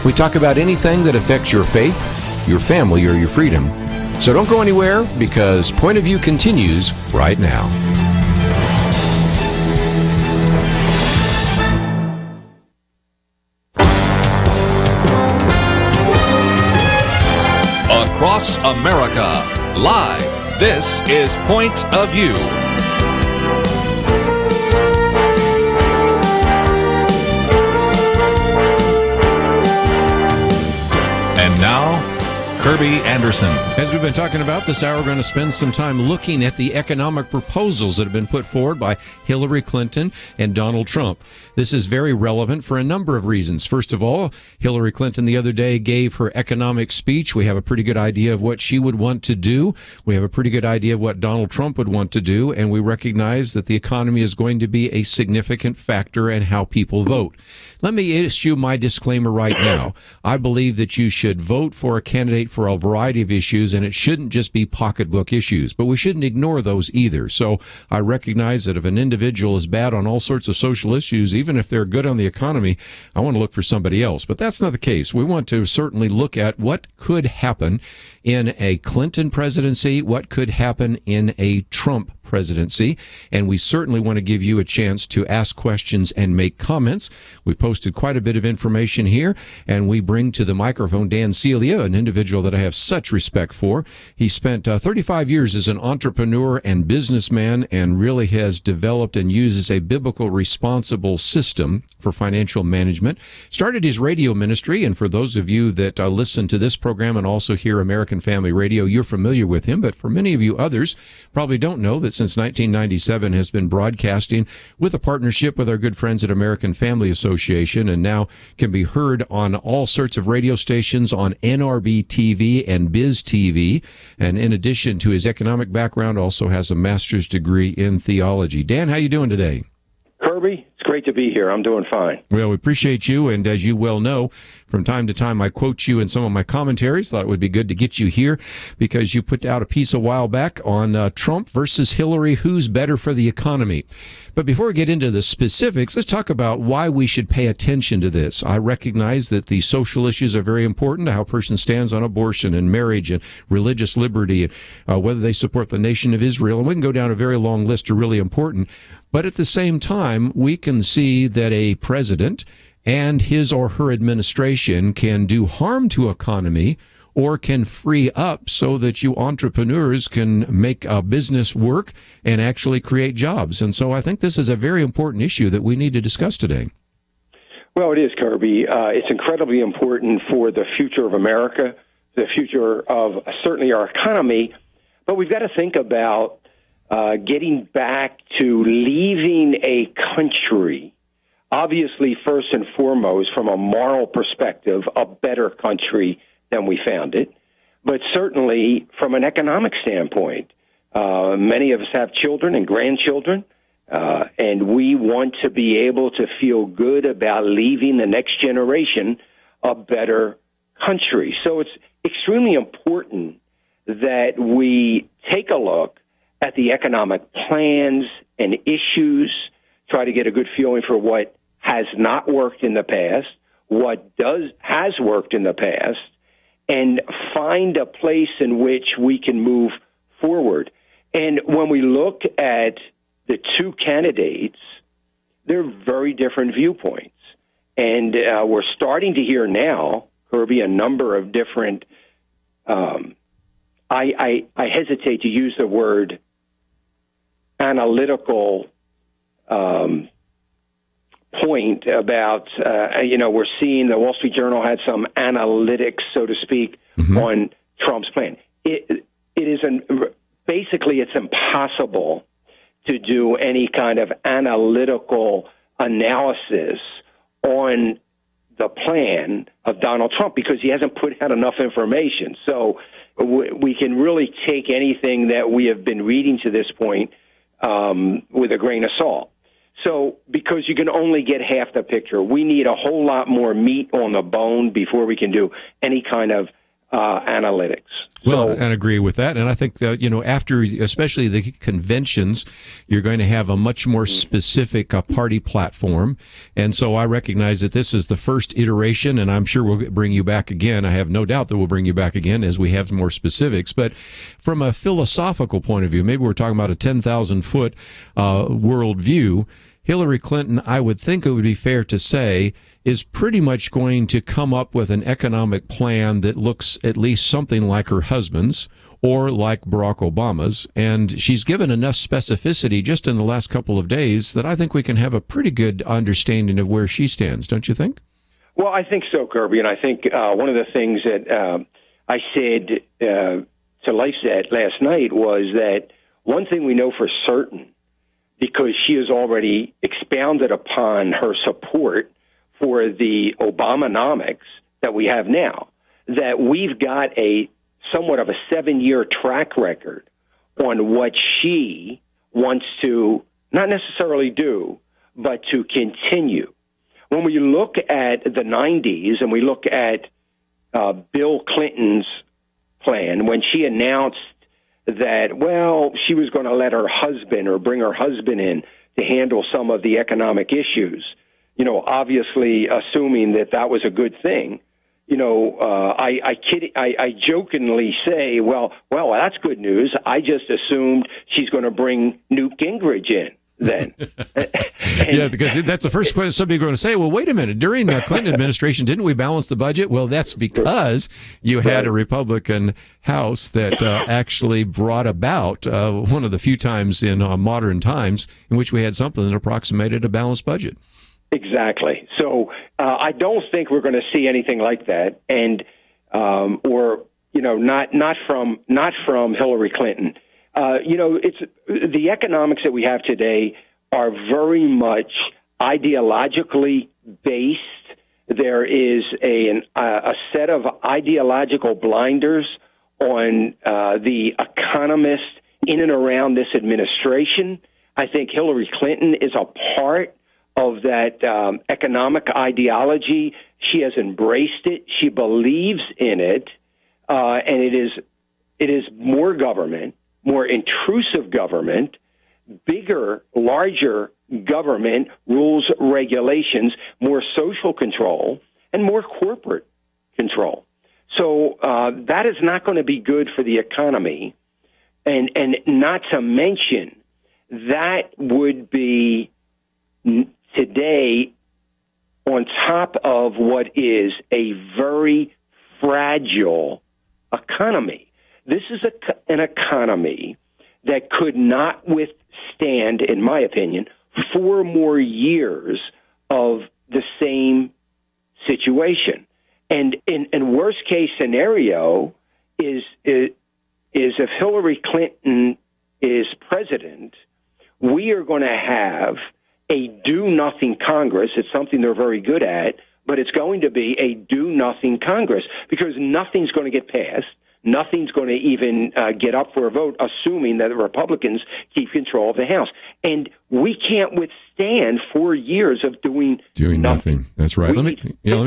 We talk about anything that affects your faith, your family, or your freedom. So don't go anywhere, because Point of View continues right now. Across America, live. This is Point of View. And now, Kirby Anderson. As we've been talking about this hour, we're going to spend some time looking at the economic proposals that have been put forward by Hillary Clinton and Donald Trump. This is very relevant for a number of reasons. First of all, Hillary Clinton the other day gave her economic speech. We have a pretty good idea of what she would want to do. We have a pretty good idea of what Donald Trump would want to do, and we recognize that the economy is going to be a significant factor in how people vote. Let me issue my disclaimer right now. I believe that you should vote for a candidate for a variety of issues, and it shouldn't just be pocketbook issues, but we shouldn't ignore those either. So I recognize that if an individual is bad on all sorts of social issues, even if they're good on the economy, I want to look for somebody else. But that's not the case. We want to certainly look at what could happen in a Clinton presidency, what could happen in a Trump presidency, and we certainly want to give you a chance to ask questions and make comments. We posted quite a bit of information here, and we bring to the microphone Dan Celia, an individual that I have such respect for. He spent 35 years as an entrepreneur and businessman, and really has developed and uses a biblical responsible system for financial management. Started his radio ministry, and for those of you that listen to this program and also hear American Family Radio, you're familiar with him, but for many of you others probably don't know that since 1997 has been broadcasting with a partnership with our good friends at American Family Association, and now can be heard on all sorts of radio stations on NRB TV and Biz TV. And in addition to his economic background, also has a master's degree in theology. Dan, how you doing today? Kirby, it's great to be here. I'm doing fine. Well, we appreciate you, and as you well know, from time to time I quote you in some of my commentaries. Thought it would be good to get you here because you put out a piece a while back on Trump versus Hillary, who's better for the economy. But before we get into the specifics, let's talk about why we should pay attention to this. I recognize that the social issues are very important, how a person stands on abortion and marriage and religious liberty, and whether they support the nation of Israel. And we can go down a very long list of really important. But at the same time, we can see that a president and his or her administration can do harm to economy or can free up so that you entrepreneurs can make a business work and actually create jobs. And so I think this is a very important issue that we need to discuss today. Well, it is, Kirby. It's incredibly important for the future of America, the future of certainly our economy. But we've got to think about getting back to leaving a country, obviously, first and foremost, from a moral perspective, a better country than we found it, but certainly from an economic standpoint. Many of us have children and grandchildren, and we want to be able to feel good about leaving the next generation a better country. So it's extremely important that we take a look at the economic plans and issues, try to get a good feeling for what has not worked in the past, what has worked in the past, and find a place in which we can move forward. And when we look at the two candidates, they're very different viewpoints. And we're starting to hear now, Kirby, a number of different, I hesitate to use the word analytical point about, we're seeing the Wall Street Journal had some analytics, so to speak, on Trump's plan. Basically, it's impossible to do any kind of analytical analysis on the plan of Donald Trump because he hasn't put out enough information. So we can really take anything that we have been reading to this point with a grain of salt. So because you can only get half the picture, we need a whole lot more meat on the bone before we can do any kind of analytics. Well, and agree with that. And I think that, after especially the conventions, you're going to have a much more specific party platform. And so I recognize that this is the first iteration, and I'm sure we'll bring you back again. I have no doubt that we'll bring you back again as we have more specifics. But from a philosophical point of view, maybe we're talking about a 10,000-foot worldview. Hillary Clinton, I would think it would be fair to say, is pretty much going to come up with an economic plan that looks at least something like her husband's or like Barack Obama's. And she's given enough specificity just in the last couple of days that I think we can have a pretty good understanding of where she stands, don't you think? Well, I think so, Kirby. And I think one of the things that I said to LifeSet last night was that one thing we know for certain, because she has already expounded upon her support for the Obamanomics that we have now, that we've got a somewhat of a 7-year track record on what she wants to not necessarily do, but to continue. When we look at the 90s and we look at Bill Clinton's plan, when she announced that, well, she was going to let her husband or bring her husband in to handle some of the economic issues, obviously assuming that was a good thing. I jokingly say, well, that's good news. I just assumed she's going to bring Newt Gingrich in then. Yeah, because that's the first question somebody's going to say, well, wait a minute, during the Clinton administration, didn't we balance the budget? Well, that's because you had a Republican House that actually brought about one of the few times in modern times in which we had something that approximated a balanced budget. Exactly. So I don't think we're going to see anything like that, and not from Hillary Clinton. It's the economics that we have today are very much ideologically based. There is a set of ideological blinders on the economists in and around this administration. I think Hillary Clinton is a part of that economic ideology. She has embraced it. She believes in it, and it is more government, more intrusive government, bigger, larger government, rules, regulations, more social control, and more corporate control. So that is not going to be good for the economy, and not to mention that would be today on top of what is a very fragile economy. This is an economy that could not withstand, in my opinion, 4 more years of the same situation. And in worst case scenario is if Hillary Clinton is president, we are going to have a do-nothing Congress. It's something they're very good at, but it's going to be a do-nothing Congress because nothing's going to get passed. Nothing's going to even get up for a vote, assuming that the Republicans keep control of the House. And we can't withstand 4 years of doing nothing. That's right. Let me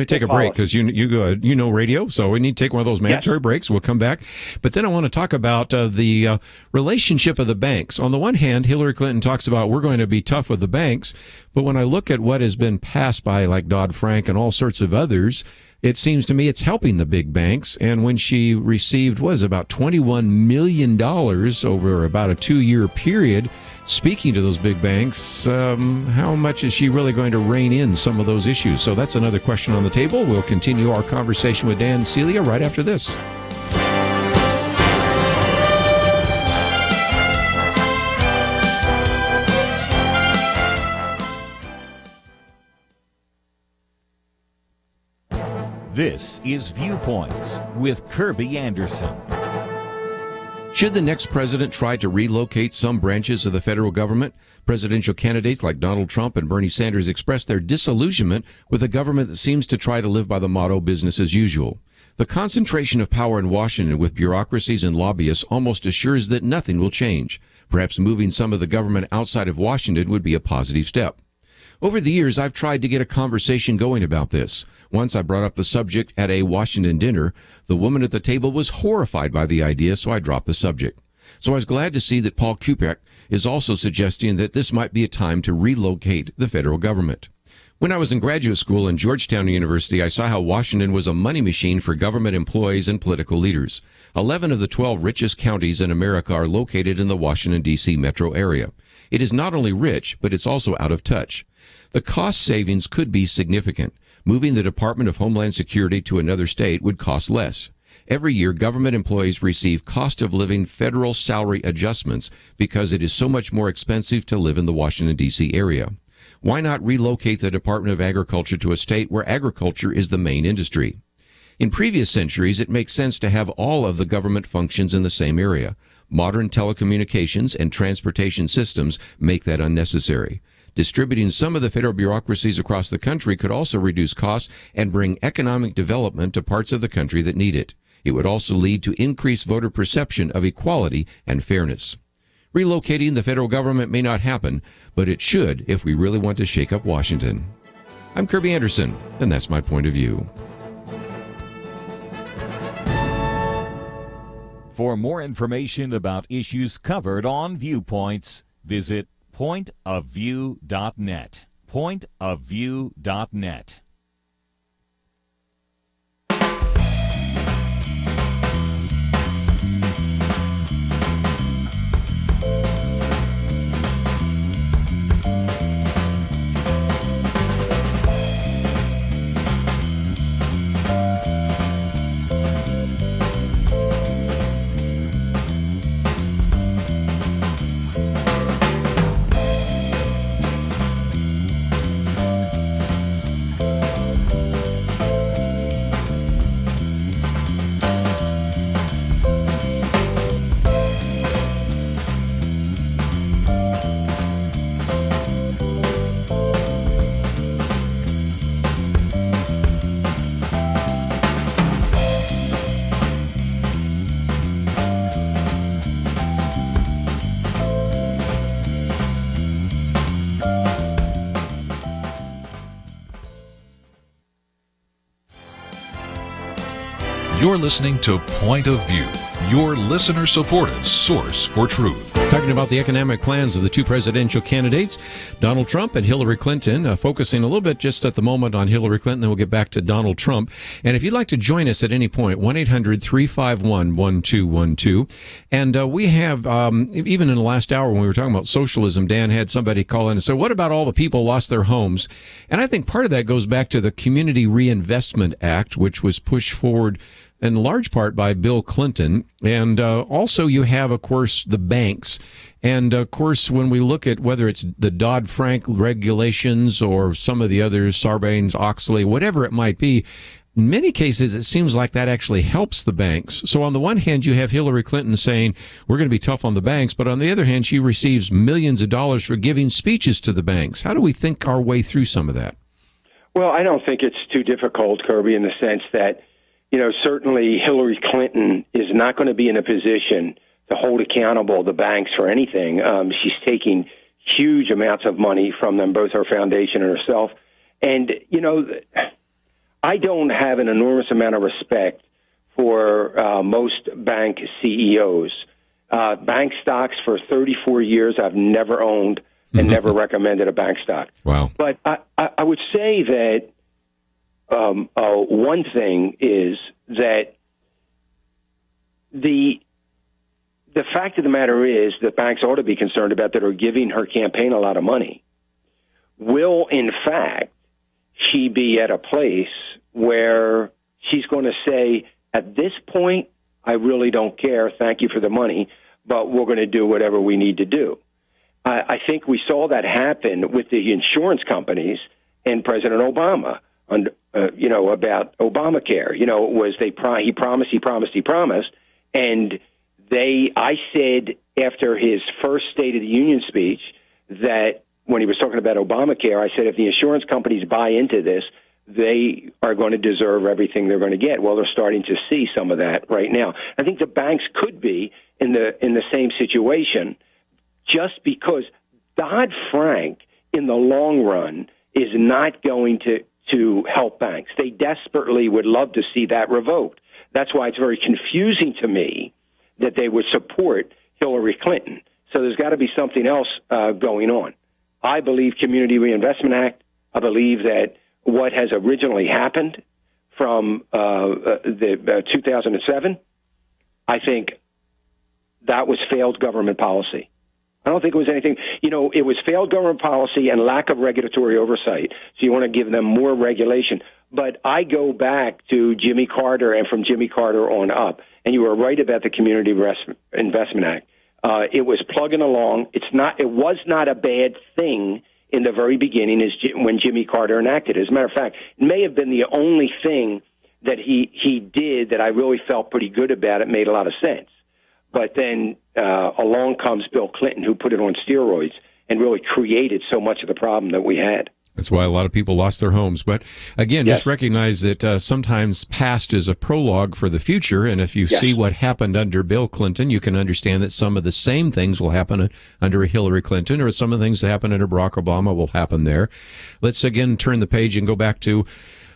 take a break because you know radio, so we need to take one of those mandatory breaks. We'll come back. But then I want to talk about the relationship of the banks. On the one hand, Hillary Clinton talks about we're going to be tough with the banks, but when I look at what has been passed by like Dodd-Frank and all sorts of others, it seems to me it's helping the big banks. And when she received, about $21 million over about a 2-year period, speaking to those big banks, how much is she really going to rein in some of those issues? So that's another question on the table. We'll continue our conversation with Dan Celia right after this. This is Viewpoints with Kirby Anderson. Should the next president try to relocate some branches of the federal government? Presidential candidates like Donald Trump and Bernie Sanders expressed their disillusionment with a government that seems to try to live by the motto business as usual. The concentration of power in Washington with bureaucracies and lobbyists almost assures that nothing will change. Perhaps moving some of the government outside of Washington would be a positive step. Over the years, I've tried to get a conversation going about this. Once I brought up the subject at a Washington dinner. The woman at the table was horrified by the idea, so I dropped the subject. So I was glad to see that Paul Kupek is also suggesting that this might be a time to relocate the federal government. When I was in graduate school in Georgetown University, I saw how Washington was a money machine for government employees and political leaders. 11 of the 12 richest counties in America are located in the Washington, D.C. metro area. It is not only rich, but it's also out of touch. The cost savings could be significant. Moving the Department of Homeland Security to another state would cost less. Every year, government employees receive cost of living federal salary adjustments because it is so much more expensive to live in the Washington, D.C. area. Why not relocate the Department of Agriculture to a state where agriculture is the main industry? In previous centuries, it makes sense to have all of the government functions in the same area. Modern telecommunications and transportation systems make that unnecessary. Distributing some of the federal bureaucracies across the country could also reduce costs and bring economic development to parts of the country that need it. It would also lead to increased voter perception of equality and fairness. Relocating the federal government may not happen, but it should if we really want to shake up Washington. I'm Kirby Anderson, and that's my point of view. For more information about issues covered on Viewpoints, visit pointofview.net. Pointofview.net. You're listening to Point of View, your listener-supported source for truth. Talking about the economic plans of the two presidential candidates, Donald Trump and Hillary Clinton, focusing a little bit just at the moment on Hillary Clinton, then we'll get back to Donald Trump. And if you'd like to join us at any point, 1-800-351-1212. And we have, even in the last hour when we were talking about socialism, Dan had somebody call in and say, what about all the people who lost their homes? And I think part of that goes back to the Community Reinvestment Act, which was pushed forward in large part by Bill Clinton. And also you have, of course, the banks. And, of course, when we look at whether it's the Dodd-Frank regulations or some of the others, Sarbanes-Oxley, whatever it might be, in many cases it seems like that actually helps the banks. So on the one hand, you have Hillary Clinton saying, we're going to be tough on the banks. But on the other hand, she receives millions of dollars for giving speeches to the banks. How do we think our way through some of that? Well, I don't think it's too difficult, Kirby, in the sense that, certainly Hillary Clinton is not going to be in a position to hold accountable the banks for anything. She's taking huge amounts of money from them, both her foundation and herself. And, I don't have an enormous amount of respect for most bank CEOs. Bank stocks for 34 years I've never owned and never recommended a bank stock. Wow. But I would say that one thing is that the fact of the matter is that banks ought to be concerned about that are giving her campaign a lot of money. Will, in fact, she be at a place where she's going to say, at this point, I really don't care, thank you for the money, but we're going to do whatever we need to do. I think we saw that happen with the insurance companies and President Obama. About Obamacare. It was he promised, and I said after his first State of the Union speech that when he was talking about Obamacare, I said if the insurance companies buy into this, they are going to deserve everything they're going to get. Well, they're starting to see some of that right now. I think the banks could be in the same situation, just because Dodd-Frank in the long run is not going to help banks. They desperately would love to see that revoked. That's why it's very confusing to me that they would support Hillary Clinton. So there's got to be something else going on. I believe Community Reinvestment Act. I believe that what has originally happened from the 2007, I think that was failed government policy. I don't think it was anything, it was failed government policy and lack of regulatory oversight. So you want to give them more regulation. But I go back to Jimmy Carter and from Jimmy Carter on up. And you were right about the Community Investment Act. It was plugging along. It was not a bad thing in the very beginning when Jimmy Carter enacted it. As a matter of fact, it may have been the only thing that he did that I really felt pretty good about. It made a lot of sense. But then along comes Bill Clinton, who put it on steroids and really created so much of the problem that we had. That's why a lot of people lost their homes. But again, just recognize that sometimes past is a prologue for the future. And if you see what happened under Bill Clinton, you can understand that some of the same things will happen under Hillary Clinton, or some of the things that happened under Barack Obama will happen there. Let's again turn the page and go back to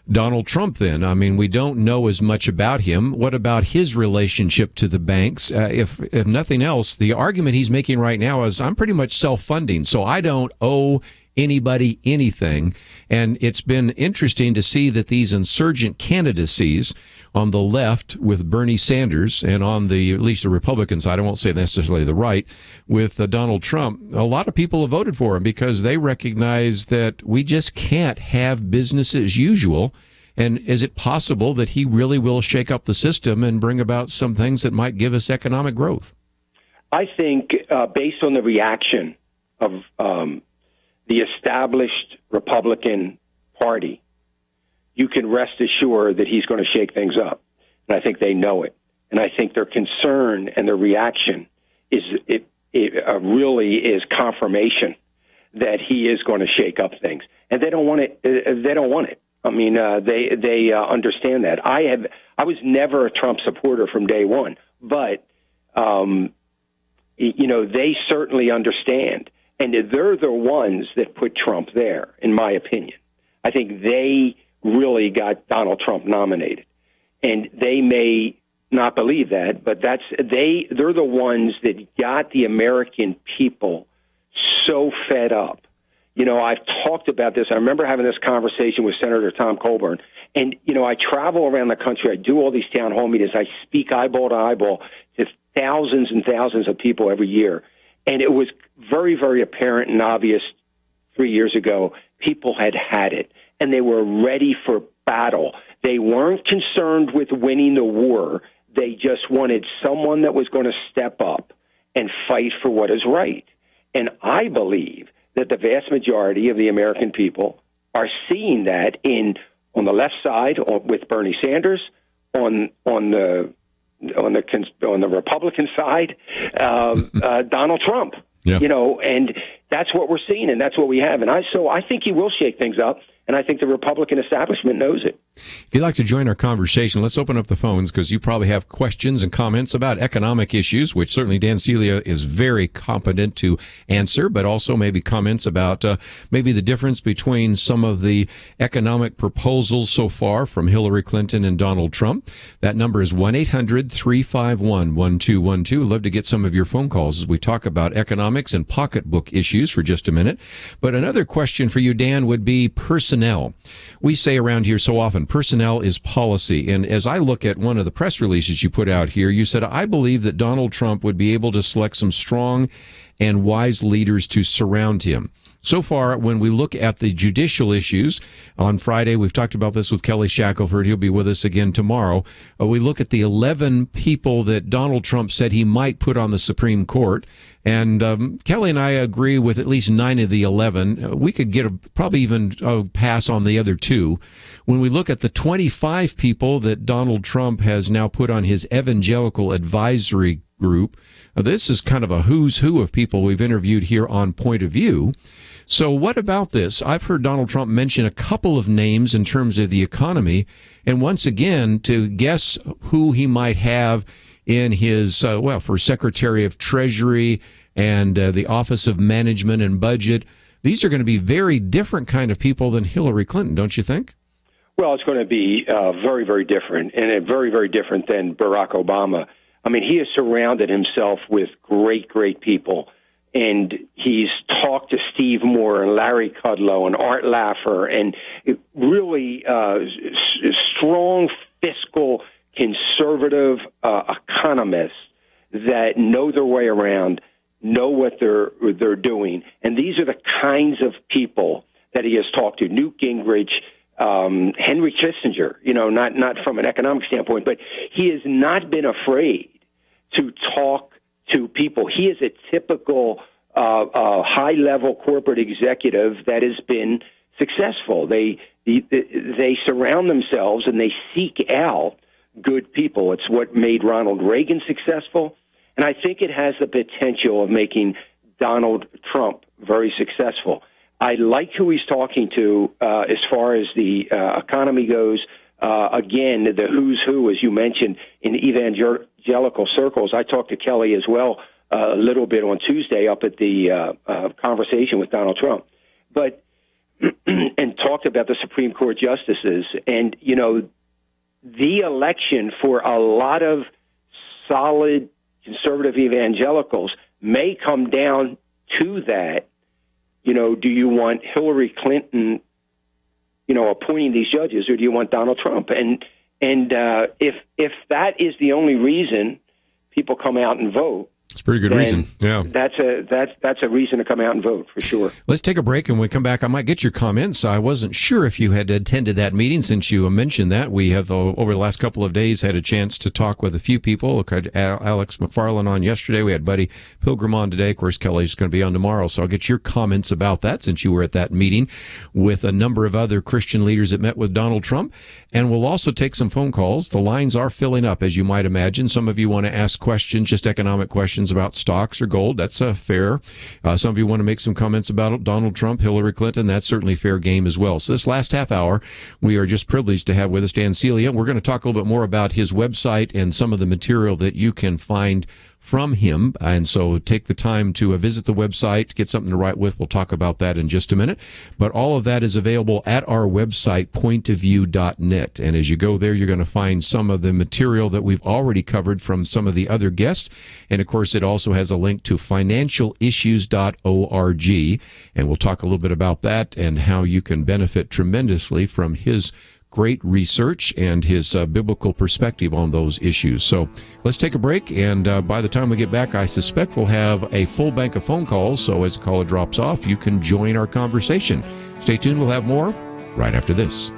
Donald Trump then. I mean, we don't know as much about him. What about his relationship to the banks? If nothing else, the argument he's making right now is I'm pretty much self-funding, so I don't owe anybody anything. And it's been interesting to see that these insurgent candidacies on the left with Bernie Sanders and on the, at least the Republican side, I won't say necessarily the right, with Donald Trump, a lot of people have voted for him because they recognize that we just can't have business as usual. And is it possible that he really will shake up the system and bring about some things that might give us economic growth? I think based on the reaction of the established Republican Party, you can rest assured that he's going to shake things up. And I think they know it. And I think their concern and their reaction really is confirmation that he is going to shake up things. And they don't want it. They don't want it. I mean, they understand that. I was never a Trump supporter from day one, but they certainly understand. And they're the ones that put Trump there, in my opinion. I think they really got Donald Trump nominated. And they may not believe that, but they're the ones that got the American people so fed up. I've talked about this. I remember having this conversation with Senator Tom Coburn. And, I travel around the country. I do all these town hall meetings. I speak eyeball to eyeball to thousands and thousands of people every year. And it was very, very apparent and obvious 3 years ago, people had it, and they were ready for battle. They weren't concerned with winning the war. They just wanted someone that was going to step up and fight for what is right. And I believe that the vast majority of the American people are seeing that on the left side with Bernie Sanders, on the Republican side, Donald Trump. Yeah. And that's what we're seeing, and that's what we have. And I think he will shake things up, and I think the Republican establishment knows it. If you'd like to join our conversation, let's open up the phones, because you probably have questions and comments about economic issues, which certainly Dan Celia is very competent to answer, but also maybe comments about maybe the difference between some of the economic proposals so far from Hillary Clinton and Donald Trump. That number is 1-800-351-1212. Love to get some of your phone calls as we talk about economics and pocketbook issues for just a minute. But another question for you, Dan, would be personnel. We say around here so often, personnel is policy. And as I look at one of the press releases you put out here, you said, I believe that Donald Trump would be able to select some strong and wise leaders to surround him. So far, when we look at the judicial issues, on Friday, we've talked about this with Kelly Shackelford. He'll be with us again tomorrow. We look at the 11 people that Donald Trump said he might put on the Supreme Court. And Kelly and I agree with at least 9 of the 11. We could get probably even a pass on the other 2. When we look at the 25 people that Donald Trump has now put on his evangelical advisory group, this is kind of a who's who of people we've interviewed here on Point of View. So what about this? I've heard Donald Trump mention a couple of names in terms of the economy. And once again, to guess who he might have in his, for Secretary of Treasury and the Office of Management and Budget, these are going to be very different kind of people than Hillary Clinton, don't you think? Well, it's going to be very, very different, and very, very different than Barack Obama. I mean, he has surrounded himself with great, great people, and he's talked to Steve Moore and Larry Kudlow and Art Laffer, and really strong fiscal conservative economists that know their way around, know what they're doing, and these are the kinds of people that he has talked to. Newt Gingrich, Henry Kissinger, not from an economic standpoint, but he has not been afraid to talk to people. He is a typical high-level corporate executive that has been successful. They surround themselves and they seek out good people. It's what made Ronald Reagan successful, and I think it has the potential of making Donald Trump very successful. I like who he's talking to as far as the economy goes. Again, the who's who, as you mentioned, in evangelical circles. I talked to Kelly as well a little bit on Tuesday up at the conversation with Donald Trump, but and talked about the Supreme Court justices. And, the election for a lot of solid conservative evangelicals may come down to that. Do you want Hillary Clinton, appointing these judges, or do you want Donald Trump? And if that is the only reason people come out and vote, it's a pretty good reason. Yeah, that's a reason to come out and vote for sure. Let's take a break, and when we come back, I might get your comments. I wasn't sure if you had attended that meeting since you mentioned that. We have over the last couple of days had a chance to talk with a few people. We had Alex McFarland on yesterday. We had Buddy Pilgrim on today. Of course, Kelly's going to be on tomorrow, so I'll get your comments about that since you were at that meeting with a number of other Christian leaders that met with Donald Trump. And we'll also take some phone calls. The lines are filling up, as you might imagine. Some of you want to ask questions, just economic questions about stocks or gold. That's fair. Some of you want to make some comments about Donald Trump, Hillary Clinton. That's certainly fair game as well. So this last half hour, we are just privileged to have with us Dan Celia. We're going to talk a little bit more about his website and some of the material that you can find from him. And so take the time to visit the website, get something to write with. We'll talk about that in just a minute. But all of that is available at our website, pointofview.net. And as you go there, you're going to find some of the material that we've already covered from some of the other guests. And of course, it also has a link to financialissues.org. And we'll talk a little bit about that and how you can benefit tremendously from his great research and his biblical perspective on those issues. So let's take a break, and by the time we get back, I suspect we'll have a full bank of phone calls, so as the caller drops off, you can join our conversation. Stay tuned, we'll have more right after this.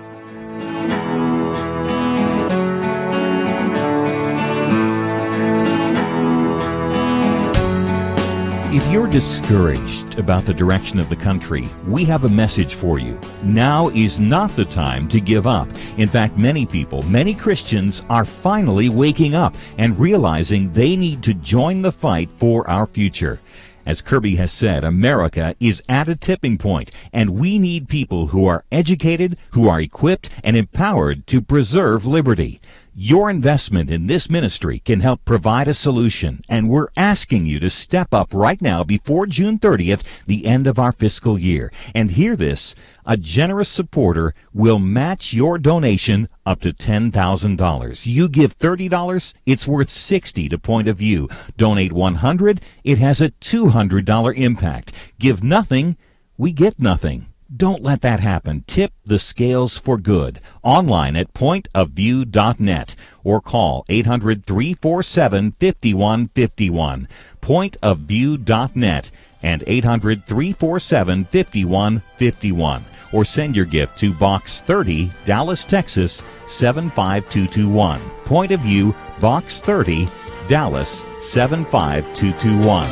If you're discouraged about the direction of the country, we have a message for you. Now is not the time to give up. In fact, many people, many Christians are finally waking up and realizing they need to join the fight for our future. As Kirby has said, America is at a tipping point, and we need people who are educated, who are equipped, and empowered to preserve liberty. Your investment in this ministry can help provide a solution, and we're asking you to step up right now before June 30th, the end of our fiscal year. And hear this, a generous supporter will match your donation up to $10,000. You give $30, it's worth $60 to Point of View. Donate $100, it has a $200 impact. Give nothing, we get nothing. Don't let that happen. Tip the scales for good. Online at pointofview.net or call 800-347-5151. Pointofview.net and 800-347-5151. Or send your gift to Box 30, Dallas, Texas 75221. Point of View, Box 30, Dallas 75221.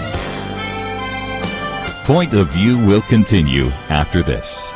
Point of View will continue after this.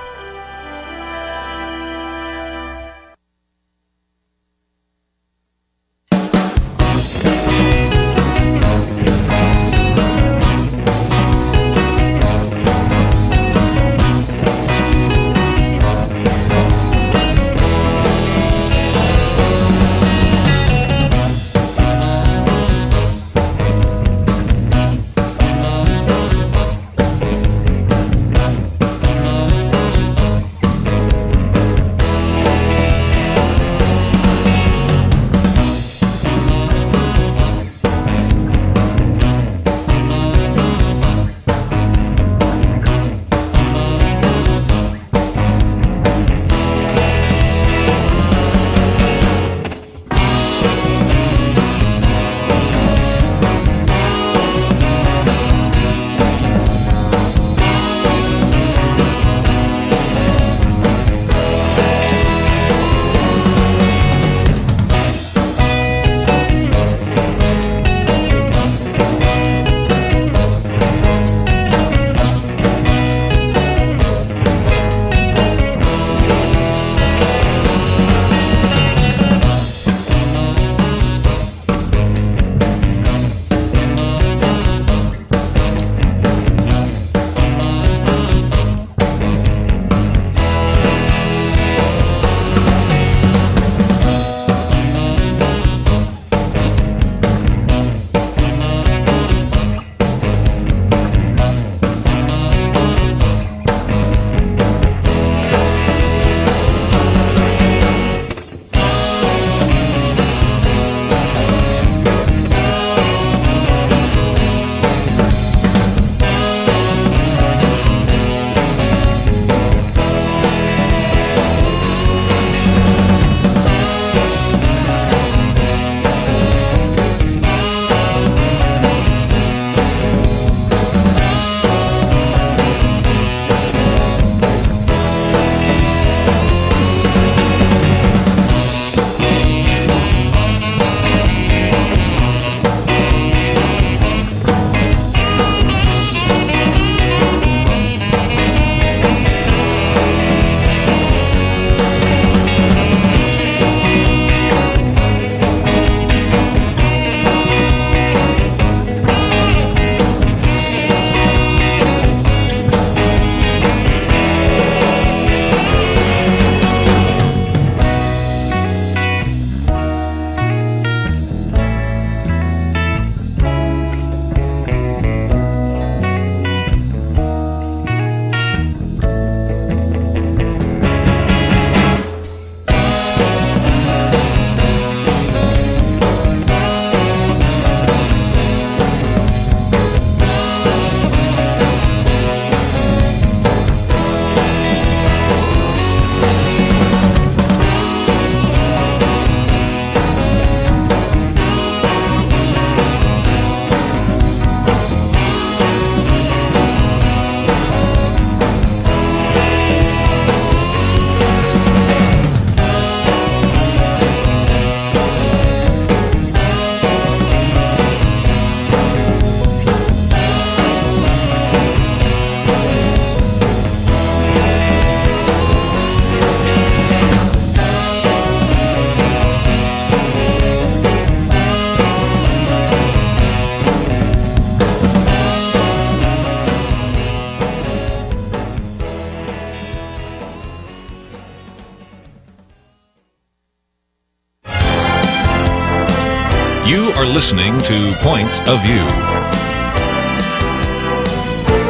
You are listening to Point of View.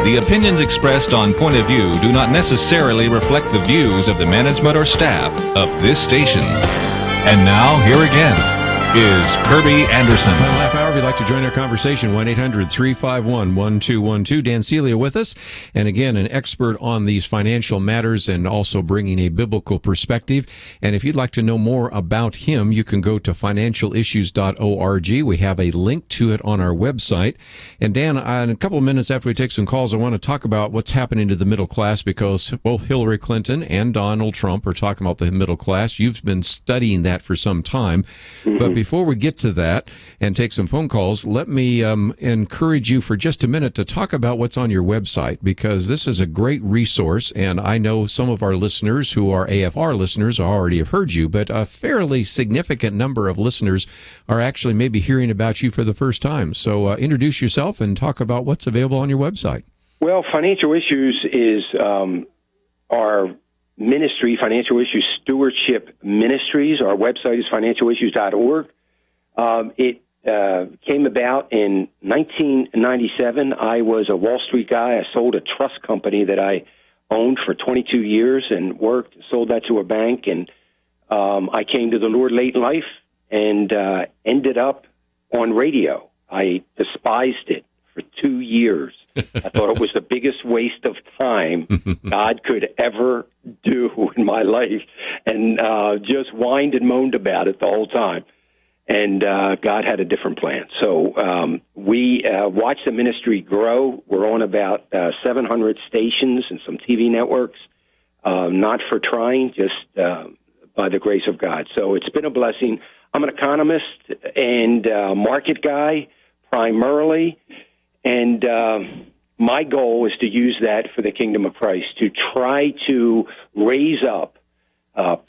The opinions expressed on Point of View do not necessarily reflect the views of the management or staff of this station. And now, here again is Kirby Anderson. Final half hour, if you'd like to join our conversation, 1-800-351-1212. Dan Celia with us, and again, an expert on these financial matters and also bringing a biblical perspective. And if you'd like to know more about him, you can go to financialissues.org. We have a link to it on our website. And Dan, in a couple of minutes after we take some calls, I want to talk about what's happening to the middle class, because both Hillary Clinton and Donald Trump are talking about the middle class. You've been studying that for some time. But before we get to that and take some phone calls, let me encourage you for just a minute to talk about what's on your website, because this is a great resource, and I know some of our listeners who are AFR listeners already have heard you, but a fairly significant number of listeners are actually maybe hearing about you for the first time. So introduce yourself and talk about what's available on your website. Well, Financial Issues is our ministry, Financial Issues Stewardship Ministries. Our website is financialissues.org. It came about in 1997. I was a Wall Street guy. I sold a trust company that I owned for 22 years and sold that to a bank. And I came to the Lord late in life and ended up on radio. I despised it for 2 years. I thought it was the biggest waste of time God could ever do in my life, and just whined and moaned about it the whole time. And God had a different plan. So we watched the ministry grow. We're on about 700 stations and some TV networks, not for trying, just by the grace of God. So it's been a blessing. I'm an economist and market guy primarily, and my goal is to use that for the kingdom of Christ, to try to raise up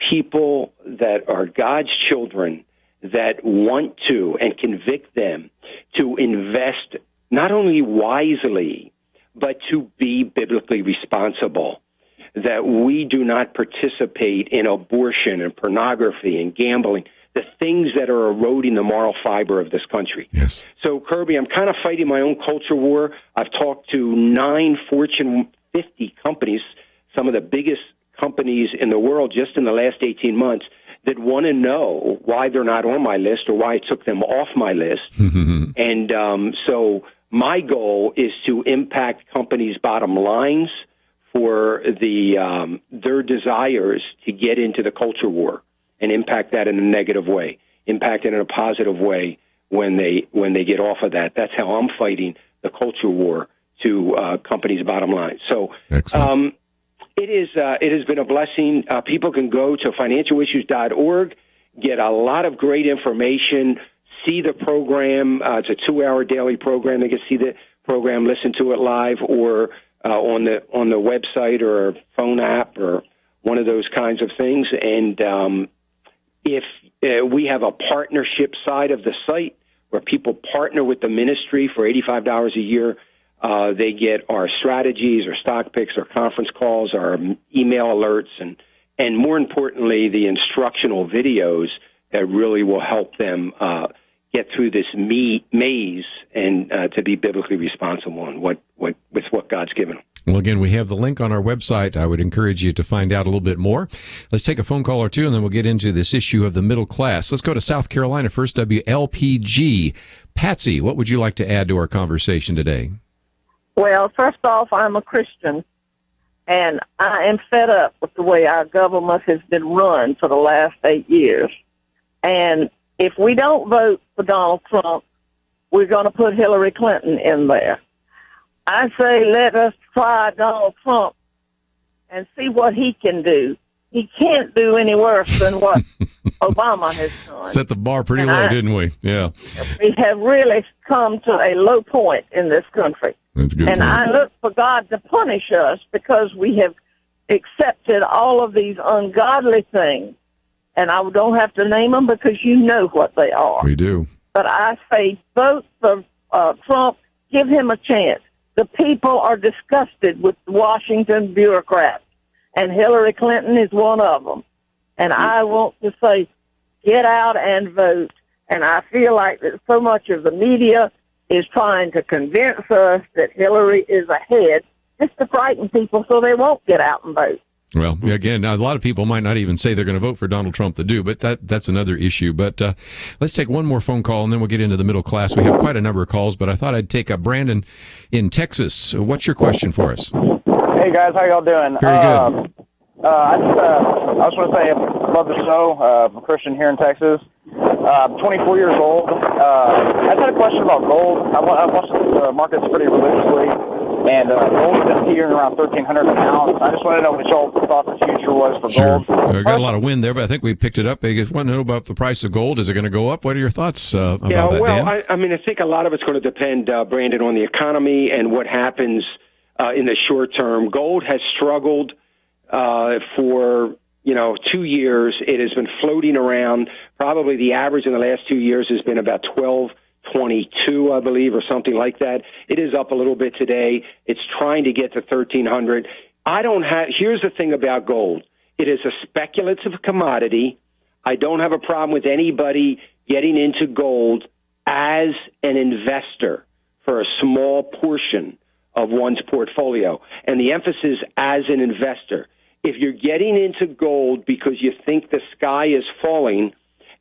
people that are God's children that want to and convict them to invest not only wisely, but to be biblically responsible, that we do not participate in abortion and pornography and gambling, the things that are eroding the moral fiber of this country. Yes. So, Kirby, I'm kind of fighting my own culture war. I've talked to 9 Fortune 50 companies, some of the biggest companies in the world just in the last 18 months, that want to know why they're not on my list or why I took them off my list. And so my goal is to impact companies' bottom lines for their desires to get into the culture war, and impact that in a negative way, impact it in a positive way when they get off of that. That's how I'm fighting the culture war to companies' bottom line. So it has been a blessing. People can go to financialissues.org, get a lot of great information, see the program. It's a 2-hour daily program. They can see the program, listen to it live, or on the website or a phone app or one of those kinds of things. And if we have a partnership side of the site where people partner with the ministry for $85 a year, they get our strategies, our stock picks, our conference calls, our email alerts, and more importantly, the instructional videos that really will help them get through this maze and to be biblically responsible in with what God's given them. Well, again, we have the link on our website. I would encourage you to find out a little bit more. Let's take a phone call or two, and then we'll get into this issue of the middle class. Let's go to South Carolina first, WLPG. Patsy, what would you like to add to our conversation today? Well, first off, I'm a Christian, and I am fed up with the way our government has been run for the last 8 years. And if we don't vote for Donald Trump, we're going to put Hillary Clinton in there. I say let us try Donald Trump and see what he can do. He can't do any worse than what Obama has done. Set the bar pretty low, didn't we? Yeah. We have really come to a low point in this country. That's a good point. I look for God to punish us because we have accepted all of these ungodly things. And I don't have to name them because you know what they are. We do. But I say vote for Trump, give him a chance. The people are disgusted with Washington bureaucrats, and Hillary Clinton is one of them. And I want to say, get out and vote. And I feel like that so much of the media is trying to convince us that Hillary is ahead just to frighten people so they won't get out and vote. Well, again, a lot of people might not even say they're going to vote for Donald Trump to do, but that's another issue. But let's take one more phone call, and then we'll get into the middle class. We have quite a number of calls, but I thought I'd take Brandon in Texas. What's your question for us? Hey, guys. How y'all doing? Very good. I just want to say I love the show. I'm a Christian here in Texas. I'm 24 years old. I just had a question about gold. I watched the markets pretty religiously. and gold has been teetering around $1,300 an ounce. I just want to know what y'all thought the future was for gold. We got a lot of wind there, but I think we picked it up. I just want to know about the price of gold. Is it going to go up? What are your thoughts about that, well, Dan? I think a lot of it's going to depend, Brandon, on the economy and what happens in the short term. Gold has struggled for 2 years. It has been floating around. Probably the average in the last 2 years has been about 12.22, I believe, or something like that. It is up a little bit today. It's trying to get to 1,300. Here's the thing about gold. It is a speculative commodity. I don't have a problem with anybody getting into gold as an investor for a small portion of one's portfolio. And the emphasis as an investor. If you're getting into gold because you think the sky is falling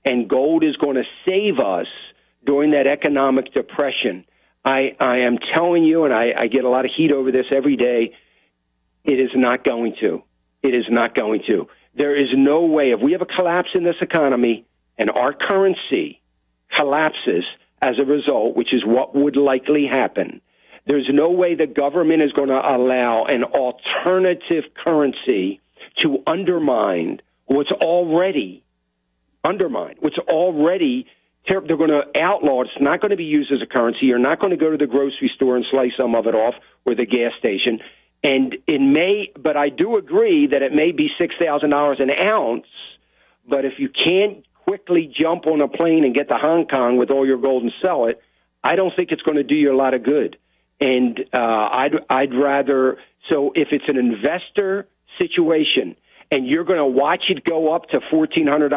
and gold is going to save us during that economic depression, I am telling you, and I get a lot of heat over this every day, it is not going to. It is not going to. There is no way, if we have a collapse in this economy and our currency collapses as a result, which is what would likely happen, there's no way the government is going to allow an alternative currency to undermine what's already undermined. They're going to outlaw it. It's not going to be used as a currency. You're not going to go to the grocery store and slice some of it off, or the gas station. And it may, but I do agree that it may be $6,000 an ounce. But if you can't quickly jump on a plane and get to Hong Kong with all your gold and sell it, I don't think it's going to do you a lot of good. And I'd rather, so if it's an investor situation and you're going to watch it go up to $1,400,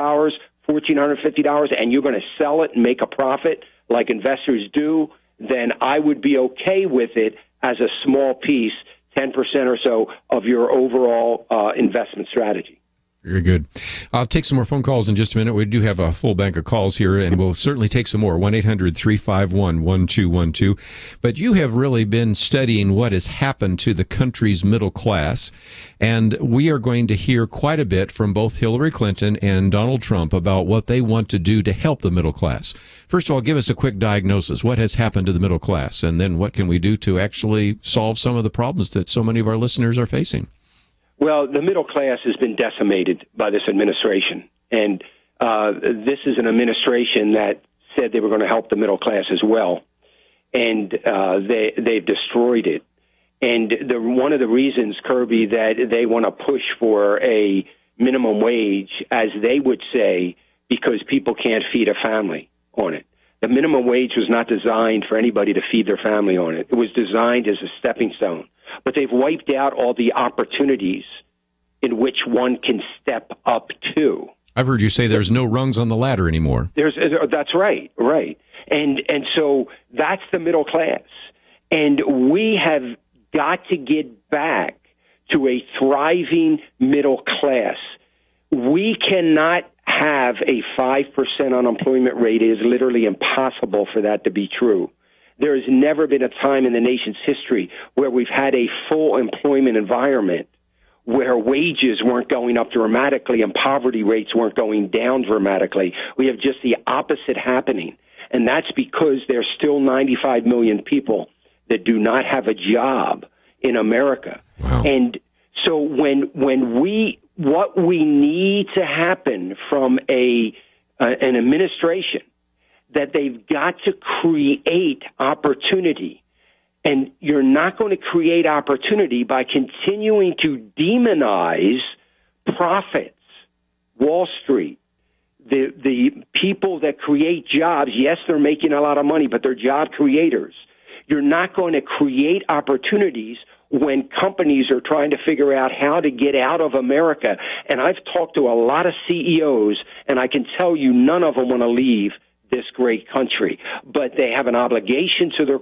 $1,450, and you're going to sell it and make a profit like investors do, then I would be okay with it as a small piece, 10% or so of your overall investment strategy. Very good. I'll take some more phone calls in just a minute. We do have a full bank of calls here, and we'll certainly take some more. 1-800-351-1212. But you have really been studying what has happened to the country's middle class, and we are going to hear quite a bit from both Hillary Clinton and Donald Trump about what they want to do to help the middle class. First of all, give us a quick diagnosis. What has happened to the middle class, and then what can we do to actually solve some of the problems that so many of our listeners are facing? Well, the middle class has been decimated by this administration, and this is an administration that said they were going to help the middle class as well, and they've destroyed it. And one of the reasons, Kirby, that they want to push for a minimum wage, as they would say, because people can't feed a family on it. The minimum wage was not designed for anybody to feed their family on it. It was designed as a stepping stone. But they've wiped out all the opportunities in which one can step up to. I've heard you say there's no rungs on the ladder anymore. That's right. And so that's the middle class. And we have got to get back to a thriving middle class. We cannot have a 5% unemployment rate. It is literally impossible for that to be true. There has never been a time in the nation's history where we've had a full employment environment where wages weren't going up dramatically and poverty rates weren't going down dramatically. We have just the opposite happening. And that's because there's still 95 million people that do not have a job in America. Wow. And so what we need to happen from an administration, that they've got to create opportunity. And you're not going to create opportunity by continuing to demonize profits, Wall Street, the people that create jobs. Yes, they're making a lot of money, but they're job creators. You're not going to create opportunities when companies are trying to figure out how to get out of America. And I've talked to a lot of CEOs, and I can tell you none of them want to leave this great country, but they have an obligation to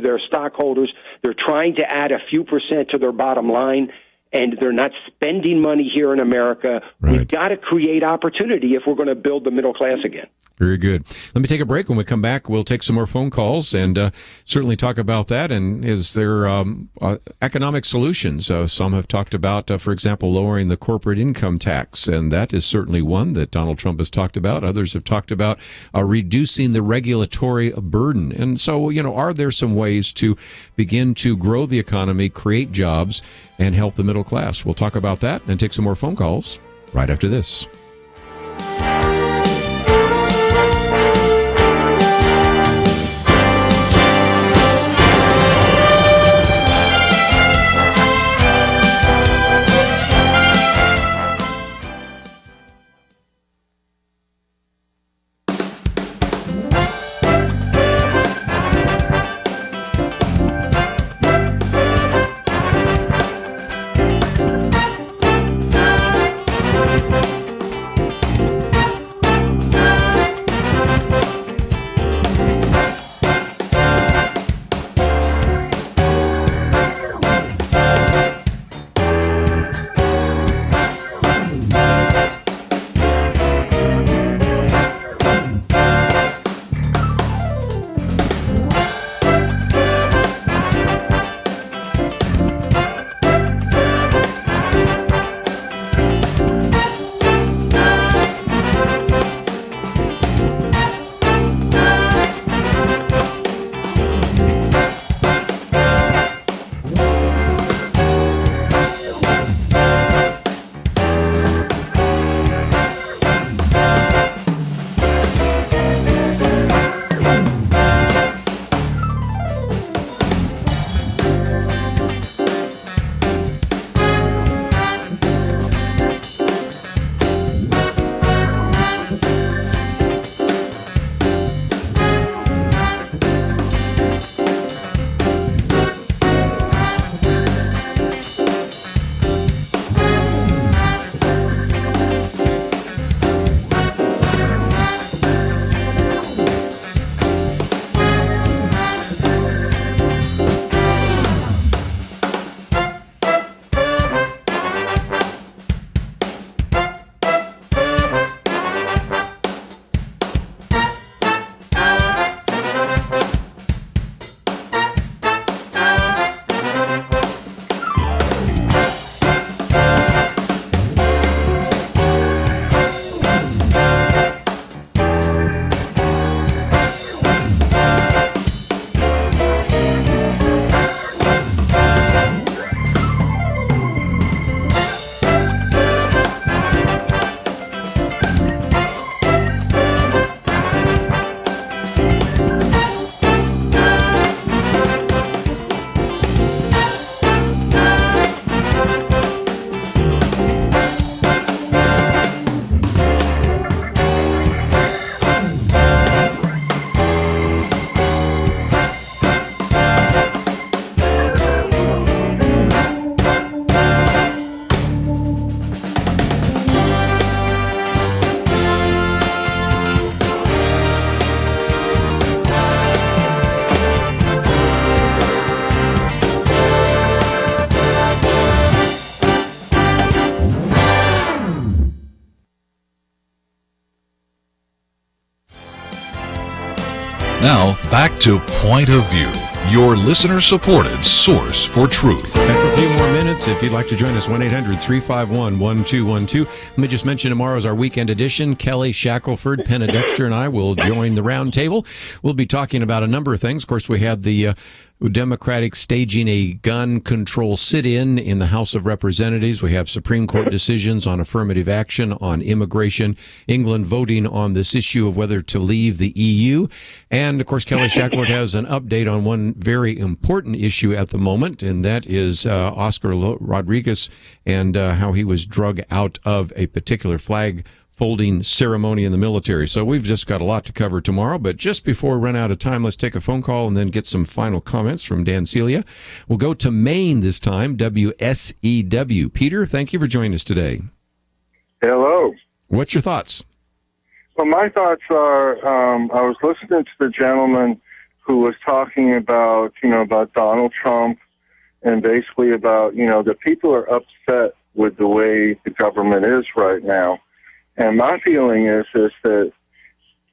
their stockholders. They're trying to add a few percent to their bottom line, and they're not spending money here in America. Right. We've got to create opportunity if we're going to build the middle class again. Very good. Let me take a break. When we come back, we'll take some more phone calls and certainly talk about that. And is there economic solutions? Some have talked about, for example, lowering the corporate income tax, and that is certainly one that Donald Trump has talked about. Others have talked about reducing the regulatory burden. And so, are there some ways to begin to grow the economy, create jobs, and help the middle class? We'll talk about that and take some more phone calls right after this. Now, back to Point of View, your listener-supported source for truth. And for a few more minutes, if you'd like to join us, 1-800-351-1212. Let me just mention tomorrow is our weekend edition. Kelly Shackelford, Penna Dexter, and I will join the round table. We'll be talking about a number of things. Of course, we had the Democratic staging a gun control sit-in in the House of Representatives. We have Supreme Court decisions on affirmative action, on immigration, England voting on this issue of whether to leave the EU. And, of course, Kelly Shackelford has an update on one very important issue at the moment, and that is Oscar Rodriguez and how he was drug out of a particular flag folding ceremony in the military. So we've just got a lot to cover tomorrow, but just before we run out of time, let's take a phone call and then get some final comments from Dan Celia. We'll go to Maine this time, WSEW. Peter, thank you for joining us today. Hello. What's your thoughts? Well, my thoughts are, I was listening to the gentleman who was talking about, about Donald Trump and basically about, the people are upset with the way the government is right now. And my feeling is that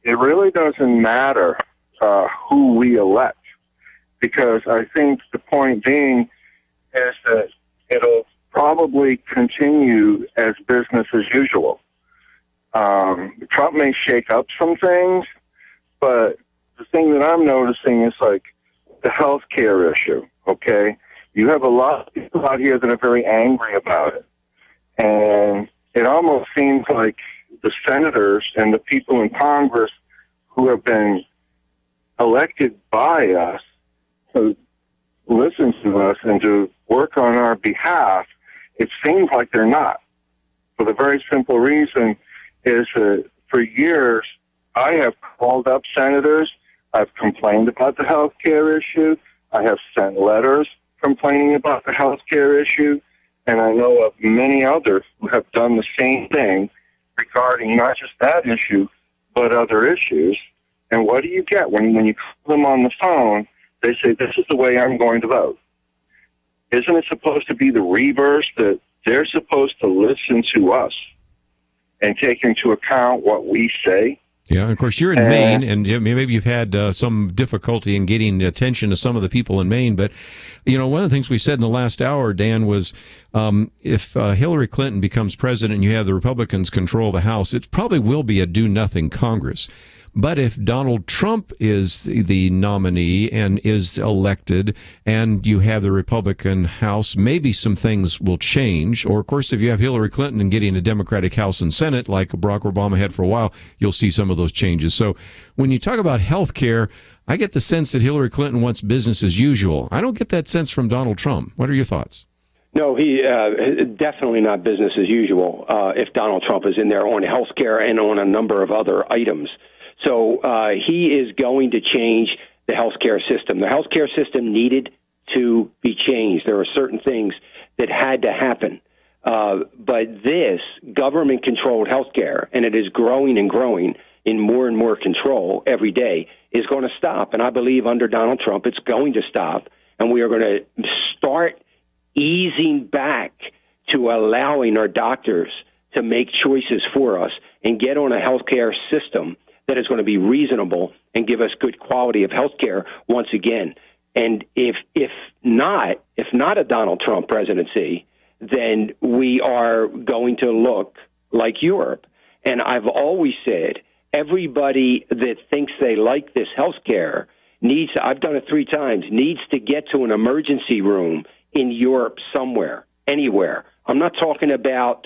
it really doesn't matter who we elect, because I think the point being is that it'll probably continue as business as usual. Trump may shake up some things, but the thing that I'm noticing is like the health care issue, okay? You have a lot of people out here that are very angry about it. And it almost seems like the senators and the people in Congress who have been elected by us to listen to us and to work on our behalf, it seems like they're not. For the very simple reason is that for years, I have called up senators. I've complained about the health care issue. I have sent letters complaining about the health care issue. And I know of many others who have done the same thing regarding not just that issue, but other issues. And what do you get when you call them on the phone? They say, this is the way I'm going to vote. Isn't it supposed to be the reverse, that they're supposed to listen to us and take into account what we say? Yeah, of course, you're in Maine, and maybe you've had some difficulty in getting attention to some of the people in Maine. But, one of the things we said in the last hour, Dan, was if Hillary Clinton becomes president and you have the Republicans control the House, it probably will be a do-nothing Congress. But if Donald Trump is the nominee and is elected and you have the Republican House, maybe some things will change. Or, of course, if you have Hillary Clinton and getting a Democratic House and Senate like Barack Obama had for a while, you'll see some of those changes. So when you talk about health care, I get the sense that Hillary Clinton wants business as usual. I don't get that sense from Donald Trump. What are your thoughts? No, he definitely not business as usual if Donald Trump is in there on health care and on a number of other items. So he is going to change the healthcare system. The healthcare system needed to be changed. There are certain things that had to happen. But this government-controlled healthcare, and it is growing and growing in more and more control every day, is going to stop. And I believe under Donald Trump, it's going to stop. And we are going to start easing back to allowing our doctors to make choices for us and get on a healthcare system that is going to be reasonable and give us good quality of health care once again. And if not a Donald Trump presidency, then we are going to look like Europe. And I've always said, everybody that thinks they like this health care needs, I've done it 3 times, needs to get to an emergency room in Europe somewhere, anywhere. I'm not talking about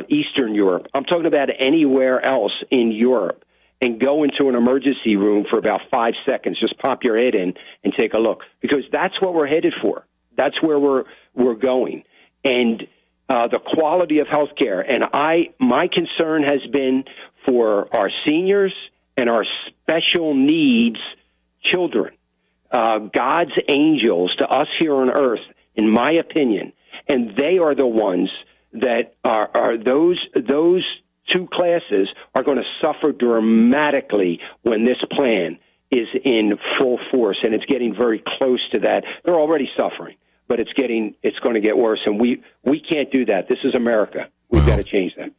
Eastern Europe. I'm talking about anywhere else in Europe. And go into an emergency room for about 5 seconds. Just pop your head in and take a look, because that's what we're headed for. That's where we're going. And the quality of health care. And my concern has been for our seniors and our special needs children, God's angels to us here on earth, in my opinion. And they are the ones that are those 2 classes are going to suffer dramatically when this plan is in full force, and it's getting very close to that. They're already suffering, but it's going to get worse, and we can't do that. This is America. We've got to change that.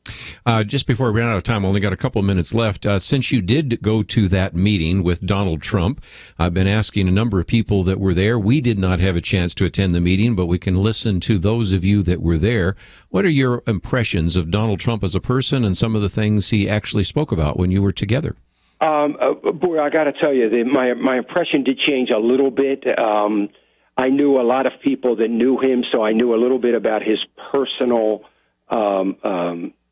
Just before we run out of time, only got a couple of minutes left. Since you did go to that meeting with Donald Trump, I've been asking a number of people that were there. We did not have a chance to attend the meeting, but we can listen to those of you that were there. What are your impressions of Donald Trump as a person and some of the things he actually spoke about when you were together? Boy, I got to tell you, my impression did change a little bit. I knew a lot of people that knew him, so I knew a little bit about his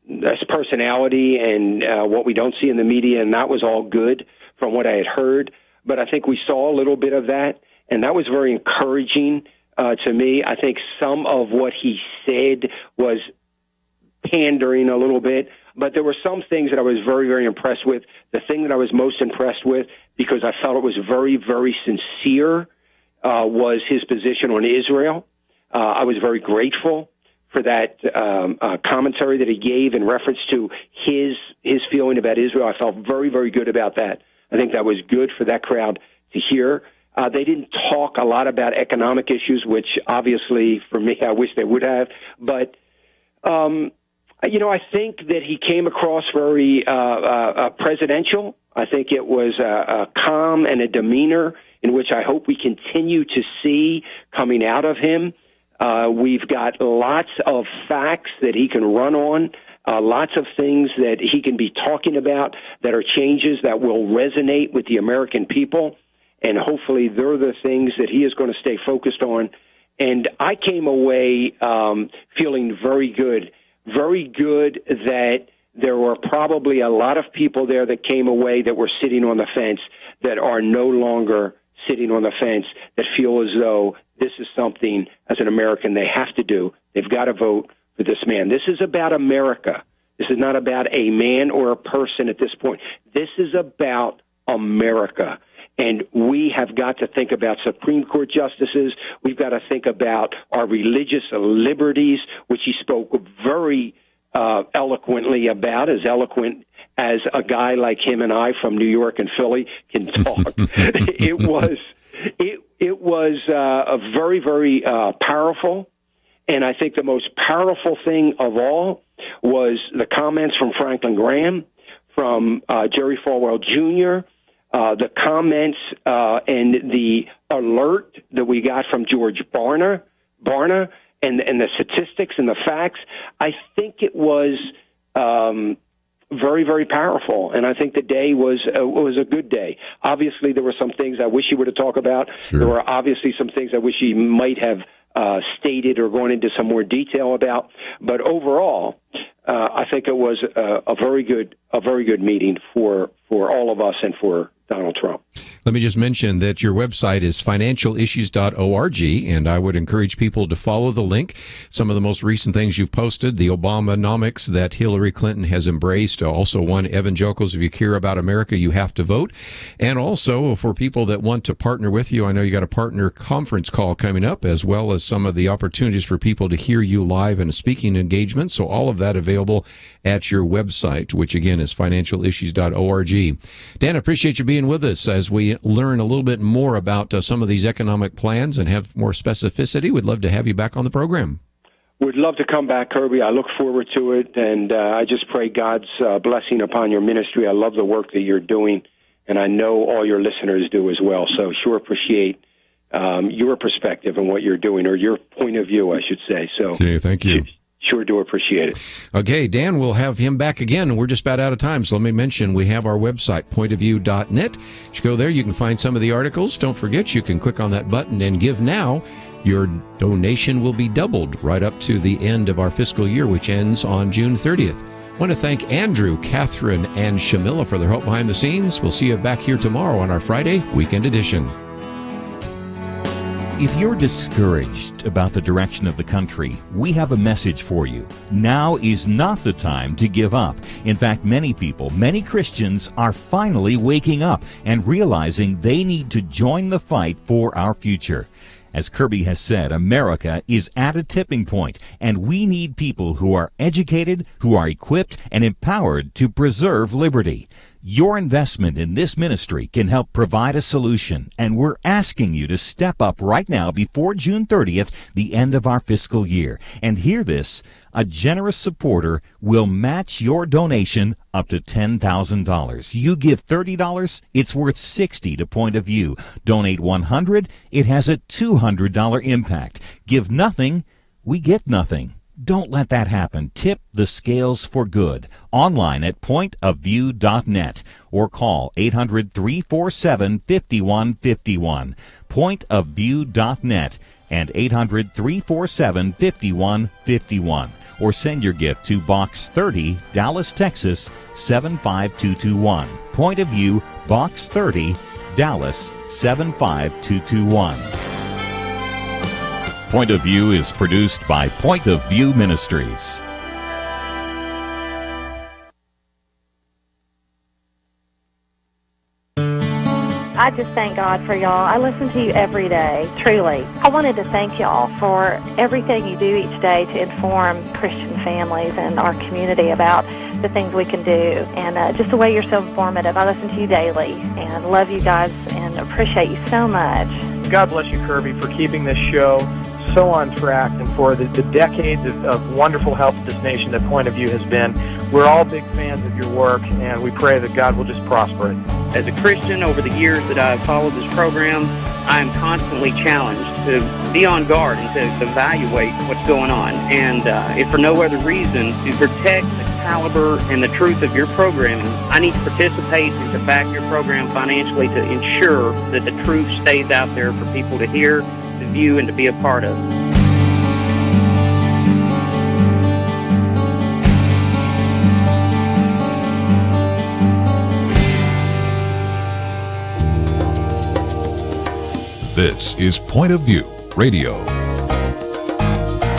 his personality and what we don't see in the media, and that was all good from what I had heard. But I think we saw a little bit of that, and that was very encouraging to me. I think some of what he said was pandering a little bit, but there were some things that I was very, very impressed with. The thing that I was most impressed with, because I felt it was very, very sincere, was his position on Israel. I was very grateful for that commentary that he gave in reference to his feeling about Israel. I felt very, very good about that. I think that was good for that crowd to hear. They didn't talk a lot about economic issues, which obviously for me, I wish they would have. But, I think that he came across very presidential. I think it was a calm and a demeanor in which I hope we continue to see coming out of him. We've got lots of facts that he can run on, lots of things that he can be talking about that are changes that will resonate with the American people, and hopefully they're the things that he is going to stay focused on. And I came away feeling very good that there were probably a lot of people there that came away that were sitting on the fence that are no longer sitting on the fence, that feel as though this is something, as an American, they have to do. They've got to vote for this man. This is about America. This is not about a man or a person at this point. This is about America. And we have got to think about Supreme Court justices. We've got to think about our religious liberties, which he spoke very eloquently about, as eloquent as a guy like him and I from New York and Philly can talk. It was a very, very powerful. And I think the most powerful thing of all was the comments from Franklin Graham, from Jerry Falwell Jr., the comments and the alert that we got from George Barna, and the statistics and the facts. I think it was very, very powerful, and I think the day was a good day. Obviously, there were some things I wish he would have talked about. Sure. There were obviously some things I wish he might have stated or gone into some more detail about. But overall, I think it was a very good meeting for all of us and for Donald Trump. Let me just mention that your website is financialissues.org, and I would encourage people to follow the link. Some of the most recent things you've posted, the Obamanomics that Hillary Clinton has embraced, also one, evangelicals, if you care about America, you have to vote. And also for people that want to partner with you, I know you got a partner conference call coming up, as well as some of the opportunities for people to hear you live in a speaking engagement. So all of that available at your website, which again is financialissues.org. Dan, I appreciate you being with us as we learn a little bit more about some of these economic plans and have more specificity. We'd love to have you back on the program. We'd love to come back, Kirby. I look forward to it, and I just pray God's blessing upon your ministry. I love the work that you're doing, and I know all your listeners do as well. So sure appreciate your perspective and what you're doing, or your point of view, I should say. So thank you. Sure do appreciate it. Okay, Dan, we'll have him back again. We're just about out of time, so let me mention we have our website, pointofview.net. You go there, you can find some of the articles. Don't forget, you can click on that button and give now. Your donation will be doubled right up to the end of our fiscal year, which ends on June 30th. I want to thank Andrew, Catherine, and Shamila for their help behind the scenes. We'll see you back here tomorrow on our Friday Weekend Edition. If you're discouraged about the direction of the country, we have a message for you. Now is not the time to give up. In fact, many people, many Christians are finally waking up and realizing they need to join the fight for our future. As Kirby has said, America is at a tipping point, and we need people who are educated, who are equipped, and empowered to preserve liberty. Your investment in this ministry can help provide a solution, and we're asking you to step up right now before June 30th, the end of our fiscal year. And hear this, a generous supporter will match your donation up to $10,000. You give $30, it's worth $60 to Point of View. Donate $100, it has a $200 impact. Give nothing, we get nothing. Don't let that happen. Tip the scales for good. Online at pointofview.net or call 800-347-5151. Pointofview.net and 800-347-5151. Or send your gift to Box 30, Dallas, Texas 75221. Point of View, Box 30, Dallas 75221. Point of View is produced by Point of View Ministries. I just thank God for y'all. I listen to you every day, truly. I wanted to thank y'all for everything you do each day to inform Christian families and our community about the things we can do, and just the way you're so informative. I listen to you daily and love you guys and appreciate you so much. God bless you, Kirby, for keeping this show so on track and for the decades of wonderful help to this nation that Point of View has been. We're all big fans of your work, and we pray that God will just prosper it. As a Christian, over the years that I've followed this program, I am constantly challenged to be on guard and to evaluate what's going on. And if for no other reason, to protect the caliber and the truth of your programming, I need to participate and to back your program financially to ensure that the truth stays out there for people to hear, to view, and to be a part of. This is Point of View Radio.